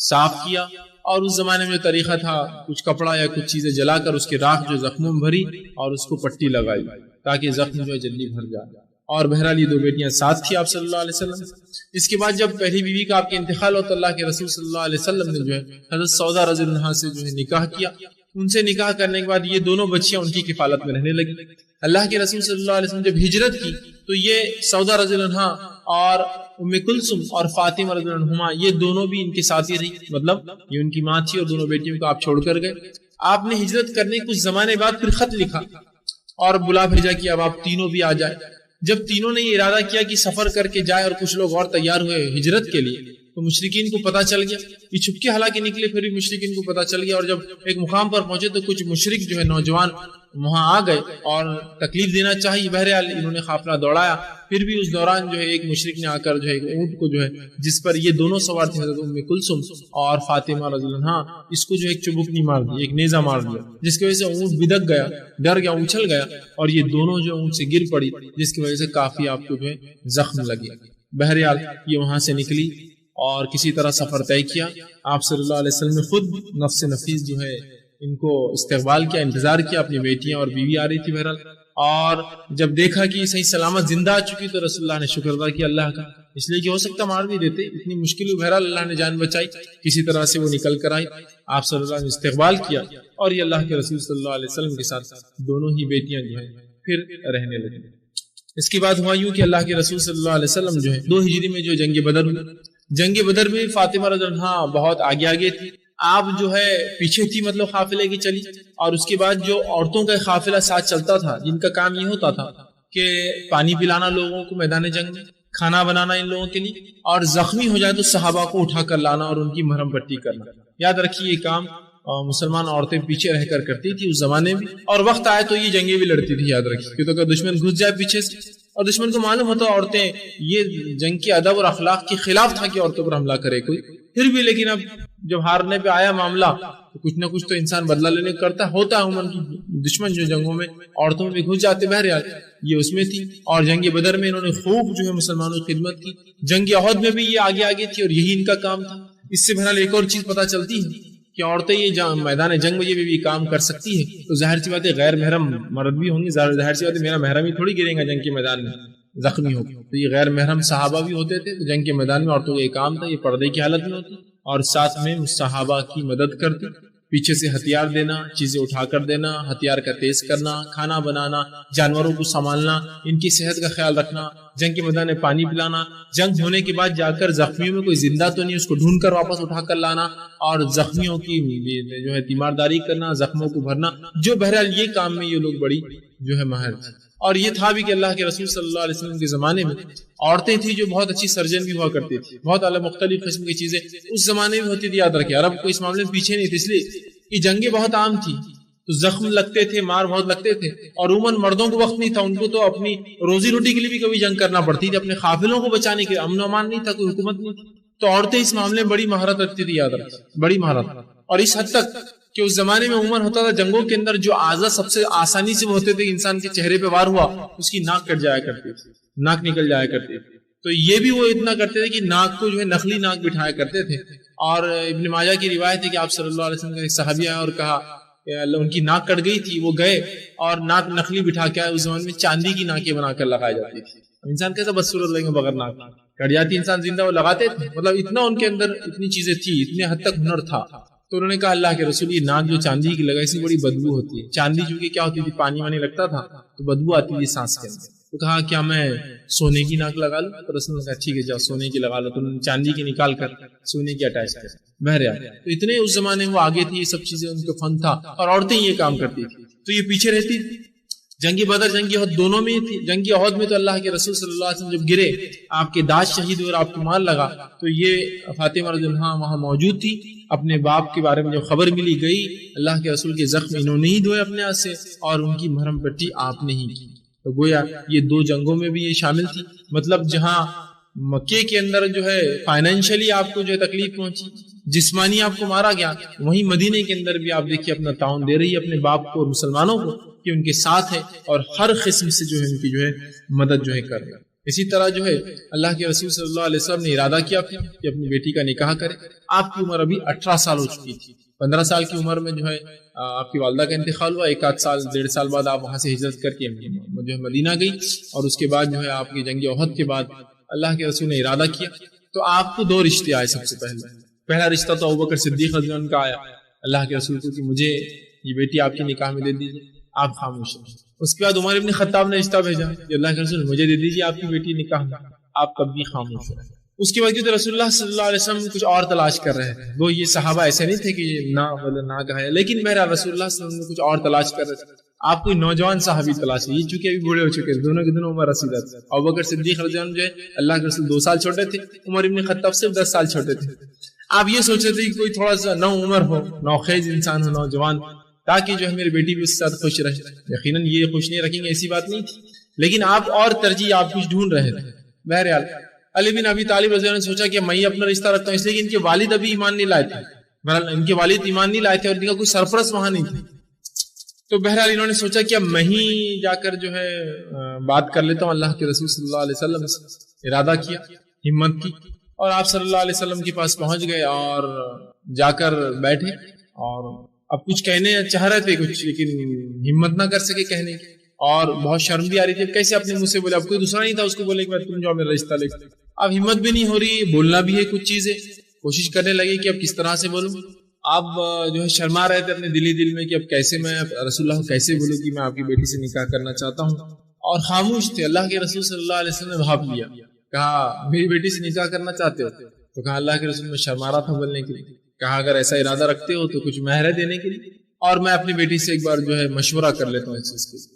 صاف کیا. اور اس زمانے میں جو طریقہ تھا کچھ کپڑا یا کچھ چیزیں جلا کر اس کے راکھ جو زخموں میں بھری اور اس کو پٹی لگائی تاکہ زخم جو ہے جلدی بھر جائے. اور بہرحال یہ 2 بیٹیاں ساتھ تھی آپ صلی اللہ علیہ وسلم. اس کے بعد جب پہلی بیوی کا آپ کے انتقال ہو تو اللہ کے رسول صلی اللہ علیہ وسلم نے جو ہے حضرت سودا رضی اللہ عنہا سے جو ہے نکاح کیا. ان سے نکاح کرنے کے بعد یہ دونوں بچیاں ان کی کفالت میں رہنے لگی. اللہ کے رسول صلی اللہ علیہ وسلم جب ہجرت کی تو یہ سودا رضی اللہ عنہا اور ام کلثوم اور فاطمہ رضی اللہ عنہما یہ دونوں بھی ان کے ساتھ ہی رہی. مطلب یہ ان کی ماں تھی اور دونوں بیٹیوں کو آپ چھوڑ کر گئے. آپ نے ہجرت کرنے کچھ زمانے بعد پھر خط لکھا اور بلا بھیجا کہ اب آپ تینوں بھی آ جائے. جب تینوں نے یہ ارادہ کیا کہ سفر کر کے جائے اور کچھ لوگ اور تیار ہوئے ہجرت کے لیے تو مشرکین کو پتا چل گیا. یہ چھپکے حالانکہ نکلے پھر بھی مشرکین کو پتا چل گیا، اور جب ایک مقام پر پہنچے تو کچھ مشرک جو ہے نوجوان وہاں آ گئے اور تکلیف دینا چاہیے. بہرحال انہوں نے قافلہ دوڑایا. پھر بھی اس دوران جو ہے ایک مشرک نے آ کر جو ہے ایک اونٹ کو جو ہے جس پر یہ دونوں سوار تھے حضرت ام کلثوم اور فاطمہ رضی اللہ عنہا، اس کو جو ایک چبکنی مار دی، ایک نیزہ مار دیا، جس کی وجہ سے اونٹ بدک گیا، ڈر گیا، اچھل گیا اور یہ دونوں جو اونٹ سے گر پڑی، جس کی وجہ سے کافی آپ کو جو ہے زخم لگے. بہرحال یہ وہاں سے نکلی اور کسی طرح سفر طے کیا. آپ صلی اللہ علیہ وسلم نے خود نفس نفیس جو ہے ان کو استقبال کیا، انتظار کیا. اپنی بیٹیاں اور بیوی آ رہی تھی بہرحال، اور جب دیکھا کہ صحیح سلامت زندہ آ چکی تو رسول اللہ نے شکر ادا کیا اللہ کا، اس لیے کہ ہو سکتا مار بھی دیتے، اتنی مشکل ہوئی. بہرحال اللہ نے جان بچائی، کسی طرح سے وہ نکل کر آئی. آپ صلی اللہ علیہ وسلم نے استقبال کیا اور یہ اللہ کے رسول صلی اللہ علیہ وسلم کے ساتھ دونوں ہی بیٹیاں جو ہیں پھر رہنے لگی. اس کے بعد ہوا یوں کہ اللہ کے رسول صلی اللہ علیہ وسلم جو ہے 2 ہجری میں جو جنگ بدر ہوئی. جنگ بدر میں فاطمہ رضی اللہ عنہا بہت آگے تھی، آپ جو ہے پیچھے تھی، مطلب قافلے کی چلی. اور اس کے بعد جو عورتوں کا قافلہ ساتھ چلتا تھا جن کا کام یہ ہوتا تھا کہ پانی پلانا لوگوں کو میدان جنگ میں، کھانا بنانا ان لوگوں کے لیے، اور زخمی ہو جائے تو صحابہ کو اٹھا کر لانا اور ان کی مرہم پٹی کرنا. یاد رکھیے یہ کام مسلمان عورتیں پیچھے رہ کر کرتی تھی اس زمانے میں، اور وقت آئے تو یہ جنگیں بھی لڑتی تھی. یاد رکھیے کہ اگر دشمن گھس جائے پیچھے سے اور دشمن کو معلوم ہوتا عورتیں، یہ جنگ کے ادب اور اخلاق کے خلاف تھا کہ عورتوں پر حملہ کرے کوئی، پھر بھی لیکن اب جب ہارنے پہ آیا معاملہ تو کچھ نہ کچھ تو انسان بدلہ لینے کرتا ہوتا ہے. عموماً دشمن جو جنگوں میں عورتوں میں گھس جاتے. بہرحال یہ اس میں تھی، اور جنگ بدر میں انہوں نے خوب جو ہے مسلمانوں کی خدمت کی. جنگ احد میں بھی یہ آگے تھی اور یہی ان کا کام تھا. اس سے بہرحال ایک اور چیز پتہ چلتی ہے کہ عورتیں یہ میدان جنگ میں یہ بھی کام کر سکتی ہے. تو ظاہر سی بات ہے غیر محرم مرد بھی ہوں گے، ظاہر سی بات ہے میرا محرم ہی تھوڑی گرے گا جنگ کے میدان میں زخمی ہو. تو یہ غیر محرم صحابہ بھی ہوتے تھے. تو جنگ کے میدان میں عورتوں کا یہ کام تھا، یہ پردے کی حالت میں ہوتی اور ساتھ میں صحابہ کی مدد کرتی. پیچھے سے ہتھیار دینا، چیزیں اٹھا کر دینا، ہتھیار کا تیز کرنا، کھانا بنانا، جانوروں کو سنبھالنا، ان کی صحت کا خیال رکھنا، جنگ کے میدان میں پانی پلانا، جنگ ہونے کے بعد جا کر زخمیوں میں کوئی زندہ تو نہیں اس کو ڈھونڈ کر واپس اٹھا کر لانا، اور زخمیوں کی جو ہے تیمارداری کرنا، زخموں کو بھرنا. جو بہرحال یہ کام میں یہ لوگ بڑی جو ہے ماہر تھے. اور یہ تھا بھی کہ اللہ کے رسول صلی اللہ علیہ وسلم کے زمانے میں عورتیں تھیں جو بہت اچھی سرجن بھی ہوا کرتی تھی. بہت الگ مختلف قسم کی چیزیں اس زمانے میں ہوتی تھی. یاد رکھیں عرب کو اس معاملے میں پیچھے نہیں تھی، اس لیے کہ جنگیں بہت عام تھی تو زخم لگتے تھے، مار بہت لگتے تھے، اور عموماً مردوں کو وقت نہیں تھا. ان کو تو اپنی روزی روٹی کے لیے بھی کبھی جنگ کرنا پڑتی تھی، اپنے قافلوں کو بچانے کے امن و امان نہیں تھا، کوئی حکومت نہیں تھی. تو عورتیں اس معاملے میں بڑی مہارت رکھتی تھی. یاد رکھیں بڑی مہارت، اور اس حد تک کہ اس زمانے میں عموماً ہوتا تھا جنگوں کے اندر جو اعضاء سب سے آسانی سے ہوتے تھے انسان کے چہرے پہ وار ہوا اس کی ناک کٹ جایا کرتی تھی، ناک نکل جایا کرتی تھی. تو یہ بھی وہ اتنا کرتے تھے کہ ناک کو جو ہے نخلی ناک بٹھایا کرتے تھے. اور ابن ماجہ کی روایت ہے کہ آپ صلی اللہ علیہ وسلم کا ایک صحابی آیا اور کہا ان کی ناک کٹ گئی تھی، وہ گئے اور ناک نخلی بٹھا کے آئے. اس زمانے میں چاندی کی ناکیں بنا کر لگائی جاتی تھی. انسان کیسا بدصورت لگیں گے بغیر ناک کٹ جاتی، انسان زندہ وہ لگاتے تھے. مطلب اتنا ان کے اندر اتنی چیزیں تھی، اتنے حد تک ہنر تھا. تو انہوں نے کہا اللہ کے رسول یہ ناک جو چاندی کی لگائی سے بڑی بدبو ہوتی ہے. چاندی چونکہ کیا ہوتی تھی پانی وانی لگتا تھا تو بدبو آتی تھی سانس کے اندر. تو کہا کیا میں سونے کی ناک لگا لوں؟ تو رسول نے کہا ٹھیک ہے جاؤ سونے کی لگا لو. تو چاندی کی نکال کر سونے کی اٹیچ کر. بہرحال تو اتنے اس زمانے میں وہ آگے تھی، یہ سب چیزیں ان کو فن تھا اور عورتیں یہ کام کرتی تھی. تو یہ پیچھے رہتی تھی. جنگی بدر جنگی عہد دونوں میں تھی. جنگی عہد میں تو اللہ کے رسول صلی اللہ علیہ وسلم جب گرے، آپ کے داغ شہید ہوئے اور آپ کو مار لگا، تو یہ فاطمہ رضی اللہ عنہا وہاں موجود تھی. اپنے باپ کے بارے میں جب خبر ملی گئی، اللہ کے رسول کے زخم انہوں نے ہی دھوئے اپنے ہاتھ سے اور ان کی مرہم پٹی آپ نے ہی کی. تو گویا یہ دو جنگوں میں بھی یہ شامل تھی. مطلب جہاں مکے کے اندر جو ہے فائنینشلی آپ کو جو ہے تکلیف پہنچی، جسمانی آپ کو مارا گیا، وہیں مدینے کے اندر بھی آپ دیکھیے اپنا تعاون دے رہی ہے اپنے باپ کو اور مسلمانوں کو کہ ان کے ساتھ ہے اور ہر قسم سے جو ہے ان کی جو ہے مدد جو ہے کر رہا ہے. اسی طرح جو ہے اللہ کے رسول صلی اللہ علیہ وسلم نے ارادہ کیا کہ اپنی بیٹی کا نکاح کرے. آپ کی عمر ابھی 18 سال ہو چکی تھی. 15 سال کی عمر میں جو ہے آپ کی والدہ کا انتقال ہوا. 1 سال 1.5 سال بعد آپ وہاں سے ہجرت کر کے جو ہے مدینہ گئی اور اس کے بعد جو ہے آپ کی جنگ احد کے بعد اللہ کے رسول نے ارادہ کیا. تو آپ کو 2 رشتے آئے. سب سے پہلا رشتہ تو ابوبکر صدیق رضی اللہ عنہ کا آیا اللہ کے رسول کو کہ مجھے یہ بیٹی آپ کی نکاح میں دے دیجیے. آپ خاموش ہیں. اس کے بعد عمر ابن خطاب نے رشتہ بھیجا کہ اللہ کے رسول مجھے دے دیجیے آپ کی بیٹی نکاح میں. آپ تب بھی خاموش ہیں. اس کے بعد کیونکہ رسول اللہ صلی اللہ علیہ وسلم کچھ اور تلاش کر رہے تھے. وہ یہ صحابہ ایسے نہیں تھے کہ نہ کہا، لیکن میرا رسول اللہ صلی اللہ علیہ وسلم کچھ اور تلاش کر رہے تھے. آپ کوئی نوجوان صحابی تلاش ہے. یہ چونکہ ابھی بوڑھے ہو چکے ہیں، دونوں کے دونوں عمر رسیدہ تھے. ابوبکر صدیق رضی اللہ عنہ جو ہے اللہ کے رسول 2 سال چھوٹے تھے، عمر ابن خطاب صرف 10 سال چھوٹے تھے. آپ یہ سوچ رہے تھے کہ کوئی تھوڑا سا نو عمر ہو، نوخیز انسان ہو، نوجوان، تاکہ جو ہے میری بیٹی بھی اس کے ساتھ خوش رہے. یقیناً یہ خوش نہیں رکھیں گے ایسی بات نہیں تھی، لیکن آپ اور ترجیح آپ کچھ ڈھونڈ رہے تھے. بہرحال علی بن ابی طالب رضی اللہ عنہ نے سوچا کہ میں اپنا رشتہ رکھتا ہوں، اس لیے کہ ان کے والد ابھی ایمان نہیں لائے تھے. بہرحال ان کے والد ایمان نہیں لائے تھے اور ان کا کوئی سرپرست وہاں نہیں تھا. تو بہرحال انہوں نے سوچا کہ اب میں ہی جا کر جو ہے بات کر لیتا ہوں اللہ کے رسول صلی اللہ علیہ وسلم سے. ارادہ کیا، ہمت کی اور آپ صلی اللہ علیہ وسلم کے پاس پہنچ گئے اور جا کر بیٹھے. اور اب کچھ کہنے چاہ رہے تھے کچھ، لیکن ہمت نہ کر سکے کہنے کی اور بہت شرم بھی آ رہی تھی. کیسے اپنے منہ سے بولے؟ اب کوئی دوسرا نہیں تھا اس کو بولے کہ تم جو میرا رشتہ لے. اب ہمت بھی نہیں ہو رہی، بولنا بھی ہے کچھ چیزیں. کوشش کرنے لگے کہ اب کس طرح سے بولوں. اب جو ہے شرما رہے تھے اپنے دل میں کہ اب کیسے میں رسول اللہ کو کیسے بولوں کہ میں آپ کی بیٹی سے نکاح کرنا چاہتا ہوں. اور خاموش تھے. اللہ کے رسول صلی اللہ علیہ وسلم نے بھاپ لیا، کہا میری بیٹی سے نکاح کرنا چاہتے ہو؟ تو کہا اللہ کے رسول میں شرما رہا تھا بولنے کے لیے. کہا اگر ایسا ارادہ رکھتے ہو تو کچھ مہر دینے کے لیے اور میں اپنی بیٹی سے ایک بار جو ہے مشورہ کر لیتا ہوں اس چیز کے.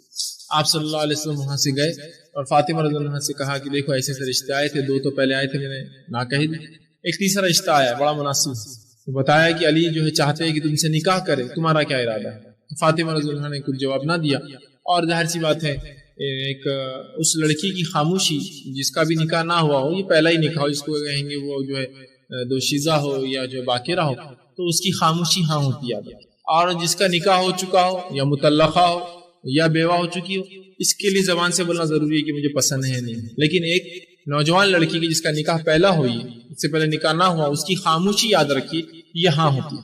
آپ صلی اللہ علیہ وسلم وہاں سے گئے اور فاطمہ رضی اللہ عنہا سے کہا کہ دیکھو ایسے ایسے رشتے آئے تھے، 2 تو پہلے آئے تھے میں نے نہ کہی دی، ایک تیسرا رشتہ آیا بڑا مناسب. تو بتایا کہ علی جو ہے چاہتے ہیں کہ تم سے نکاح کرے، تمہارا کیا ارادہ ہے؟ تو فاطمہ رضی اللہ عنہا نے کچھ جواب نہ دیا. اور ظاہر سی بات ہے ایک اس لڑکی کی خاموشی جس کا بھی نکاح نہ ہوا ہو، یہ پہلا ہی نکاح ہو، جس کو کہیں گے وہ جو ہے دوشیزہ ہو یا جو باقرہ ہو، تو اس کی خاموشی ہاں ہوتی ہے. اور جس کا نکاح ہو چکا ہو یا مطلقہ ہو یا بیوہ ہو چکی ہو، اس کے لیے زبان سے بولنا ضروری ہے کہ مجھے پسند ہے نہیں. لیکن ایک نوجوان لڑکی کی جس کا نکاح پہلا ہوئی، اس سے پہلے نکاح نہ ہوا، اس کی خاموشی یاد رکھیے یہ ہاں ہوتی.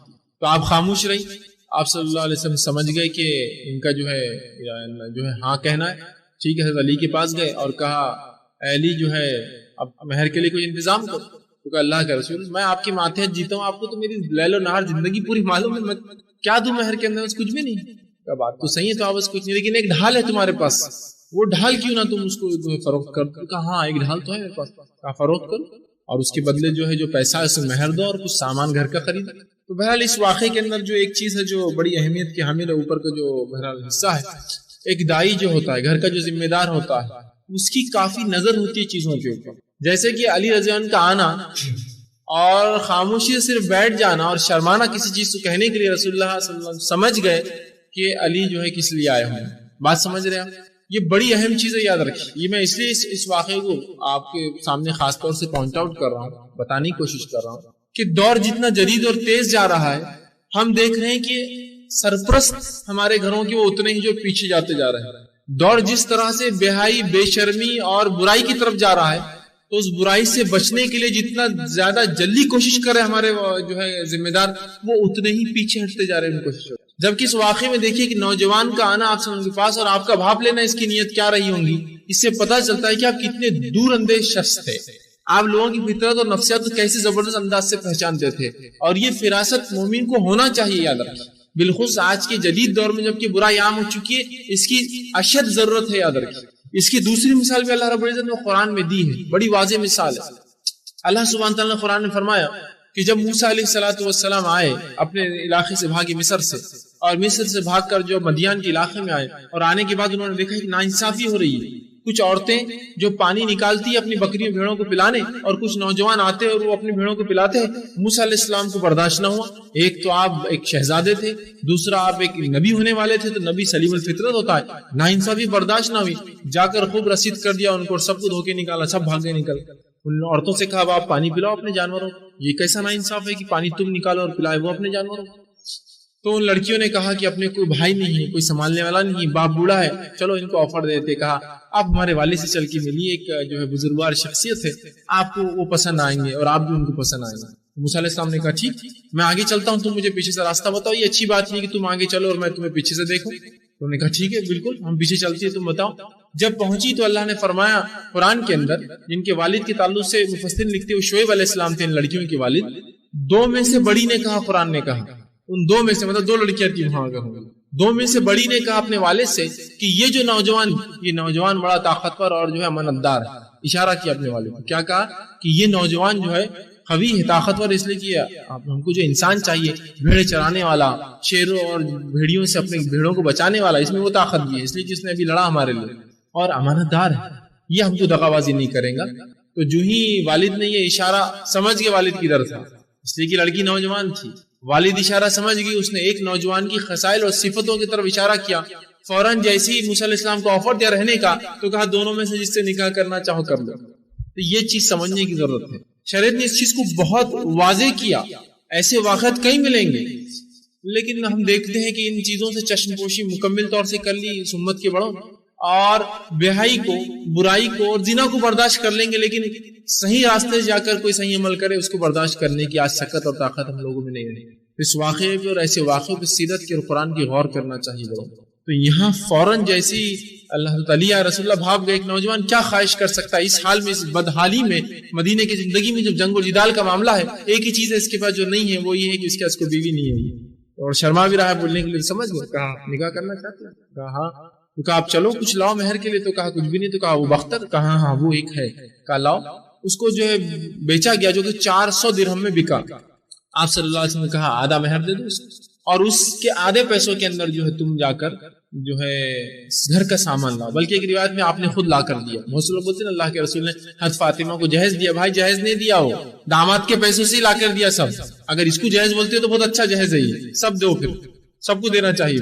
تو آپ خاموش رہی. آپ صلی اللہ علیہ وسلم سمجھ گئے کہ ان کا جو ہے ہاں کہنا ہے. ٹھیک ہے، حضرت علی کے پاس گئے اور کہا اے علی جو ہے اب مہر کے لیے کوئی انتظام کرو. تو کہا اللہ کا رسول میں آپ کے ماتحت جیتا ہوں، آپ کو تو میری لیل و نہار زندگی پوری معلوم ہے، میں کیا دوں مہر کے اندر؟ کچھ بھی نہیں. بات تو صحیح ہے، تو آواز کچھ نہیں، لیکن ایک ڈھال ہے تمہارے پاس، وہ ڈھال کیوں نہ تم اس کو فروخت کر دو؟ کہا ہاں ایک ڈھال تو ہے میرے پاس، کہا فروخت کرو اور اس کے بدلے جو ہے جو پیسہ ہے اسے مہر دو اور کچھ سامان گھر کا خرید. تو بہرحال اس واقعے کے اندر جو ایک چیز ہے جو بڑی اہمیت کی حامل ہے، اوپر کا جو بہرحال حصہ ہے، ایک دائی جو ہوتا ہے، گھر کا جو ذمہ دار ہوتا ہے، اس کی کافی نظر ہوتی ہے چیزوں کے اوپر. جیسے کہ علی رضی اللہ عنہ کا آنا اور خاموشی سے صرف بیٹھ جانا اور شرمانا کسی چیز کو کہنے کے لیے، رسول اللہ صلی اللہ علیہ وسلم سمجھ گئے کہ علی جو ہے کس لیے آئے ہوں. بات سمجھ رہے ہیں؟ یہ بڑی اہم چیز ہے، یاد رکھیے. یہ میں اس لیے اس واقعے کو آپ کے سامنے خاص طور سے پوائنٹ آؤٹ کر رہا ہوں، بتانے کی کوشش کر رہا ہوں کہ دور جتنا جدید اور تیز جا رہا ہے، ہم دیکھ رہے ہیں کہ سرپرست ہمارے گھروں کے وہ اتنے ہی جو پیچھے جاتے جا رہے ہیں. دور جس طرح سے بے حیائی، بے شرمی اور برائی کی طرف جا رہا ہے تو اس برائی سے بچنے کے لیے جتنا زیادہ جلدی کوشش کرے ہمارے جو ہے ذمہ دار، وہ اتنے ہی پیچھے ہٹتے جا رہے ہیں کوشش. جبکہ اس واقعے میں دیکھیے کہ نوجوان کا آنا آپ کے پاس اور آپ کا بھاپ لینا، اس کی نیت کیا رہی ہوں گی. اس سے پتہ چلتا ہے کہ آپ کتنے دور اندیش شخص تھے. آپ لوگوں کی فطرت اور نفسیات کو کیسے زبردست انداز سے پہچانتے تھے، اور یہ فراست مومن کو ہونا چاہیے. یاد رکھیے، بالخصوص آج کے جدید دور میں جب کہ برائی عام ہو چکی ہے، اس کی اشد ضرورت ہے. یاد رکھیے، اس کی دوسری مثال بھی اللہ رب العزت نے قرآن میں دی ہے، بڑی واضح مثال ہے. اللہ سبحانہ تعالیٰ نے قرآن میں فرمایا کہ جب موسیٰ علیہ السلام آئے اپنے علاقے سے بھاگے مصر سے، اور مصر سے بھاگ کر جو مدین کے علاقے میں آئے، اور آنے کے بعد انہوں نے دیکھا کہ ناانصافی ہو رہی ہے. کچھ عورتیں جو پانی نکالتی اپنی بکریوں بھیڑوں کو پلانے، اور کچھ نوجوان آتے اور وہ اپنی بھیڑوں کو پلاتے ہیں. موسیٰ علیہ السلام کو برداشت نہ ہوا. ایک تو آپ ایک شہزادے تھے، دوسرا آپ ایک نبی ہونے والے تھے، تو نبی سلیم الفطرت ہوتا ہے. ناانصافی برداشت نہ ہوئی، جا کر خوب رسید کر دیا ان کو، اور سب کو دھوکے نکالا، سب بھاگے نکل. ان عورتوں سے کہا آپ پانی پلاؤ اپنے جانوروں. یہ کیسا ناانصاف ہے کہ پانی تم نکالو اور پلائے وہ اپنے جانوروں. تو ان لڑکیوں نے کہا کہ اپنے کوئی بھائی نہیں ہے، کوئی سنبھالنے والا نہیں ہے، باپ بوڑھا ہے، چلو ان کو آفر دیتے. کہا آپ ہمارے والد سے چل کے ملیے، ایک جو ہے بزرگوار شخصیت ہے، آپ کو وہ پسند آئیں گے اور آپ بھی ان کو پسند آئیں گے. موسیٰ علیہ السلام نے کہا ٹھیک، میں آگے چلتا ہوں، تم مجھے پیچھے سے راستہ بتاؤ. یہ اچھی بات نہیں کہ تم آگے چلو اور میں تمہیں پیچھے سے دیکھوں. تو انہوں نے کہا ٹھیک ہے، بالکل ہم پیچھے چلتی ہے، تم بتاؤ. جب پہنچی تو اللہ نے فرمایا قرآن کے اندر، جن کے والد کے تعلق سے مفسرین لکھتے ہیں شعیب علیہ السلام تھے ان لڑکیوں کے والد. دو میں سے بڑی نے کہا، قرآن نے کہا ان دو میں سے، مطلب دو لڑکیاں تھیں وہاں اگر ہوں گی، دو میں سے بڑی نے کہا اپنے والد سے کہ یہ جو نوجوان بڑا طاقتور اور جو ہے امانتدار ہے. اشارہ کیا اپنے والد کو، کیا کہا کہ یہ نوجوان جو ہے قوی ہے، طاقتور، اس لیے کیا ہم کو جو انسان چاہیے بھیڑے چرانے والا، شیروں اور بھیڑیوں سے اپنے بھیڑوں کو بچانے والا، اس میں وہ طاقت بھی ہے، اس لیے جس نے ابھی لڑا ہمارے لیے، اور امانت دار ہے، یہ ہم کو دغا بازی نہیں کرے گا. تو جو ہی والد نے یہ اشارہ سمجھ کے والد کی طرف تھا، اس لیے کہ لڑکی نوجوان تھی، والد اشارہ سمجھ گئی، اس نے ایک نوجوان کی خصائل اور صفتوں کی طرف اشارہ کیا. فوراً جیسے ہی موسیٰ علیہ السلام کو آفر دیا رہنے کا، تو کہا دونوں میں سے جس سے نکاح کرنا چاہو کر لو. تو یہ چیز سمجھنے کی ضرورت ہے. شریعت نے اس چیز کو بہت واضح کیا. ایسے واقعات کئی ملیں گے، لیکن ہم دیکھتے ہیں کہ ان چیزوں سے چشم پوشی مکمل طور سے کر لی اس امت کے بڑوں، اور بےحائی کو، برائی کو اور زنا کو برداشت کر لیں گے، لیکن صحیح راستے سے جا کر کوئی صحیح عمل کرے، اس کو برداشت کرنے کی آج سکت اور طاقت ہم لوگوں میں نہیں ہے. اس واقعے پہ اور ایسے واقعوں پہ سیرت کے اور قرآن کی غور کرنا چاہیے بڑوں. تو یہاں فوراً جیسی اللہ تعالیٰ یا رسول اللہ بھاگ گئے، ایک نوجوان کیا خواہش کر سکتا ہے اس حال میں، اس بدحالی میں، مدینے کی زندگی میں جب جنگ و جدال کا معاملہ ہے. ایک ہی چیز ہے اس کے پاس جو نہیں ہے، وہ یہ ہے کہ اس کے پاس کوئی بیوی نہیں ہے، اور شرما بھی رہا ہے بولنے کے لیے. سمجھ گئے؟ کہا نکاح کرنا چاہتے ہیں؟ کہا ہاں. تو کہا آپ چلو کچھ لاؤ مہر کے لیے. تو کہا کچھ بھی نہیں. تو کہا وہ بختر. کہا ہاں وہ ایک ہے. کہا لاؤ. اس کو جو ہے بیچا گیا، جو کہ 400 درہم میں بکا. آپ صلی اللہ علیہ وسلم نے کہا آدھا مہر دے دو اس کو، اور اس کے آدھے پیسوں کے اندر جو ہے تم جا کر جو ہے گھر کا سامان لاؤ. بلکہ ایک روایت میں آپ نے خود لا کر دیا. بہت سے لوگ بولتے ہیں اللہ کے رسول نے حضرت فاطمہ کو جہیز دیا. بھائی جہیز نہیں دیا، وہ داماد کے پیسوں سے لا کر دیا سب. اگر اس کو جہیز بولتے تو بہت اچھا جہیز ہے، یہ سب دو، پھر سب کو دینا چاہیے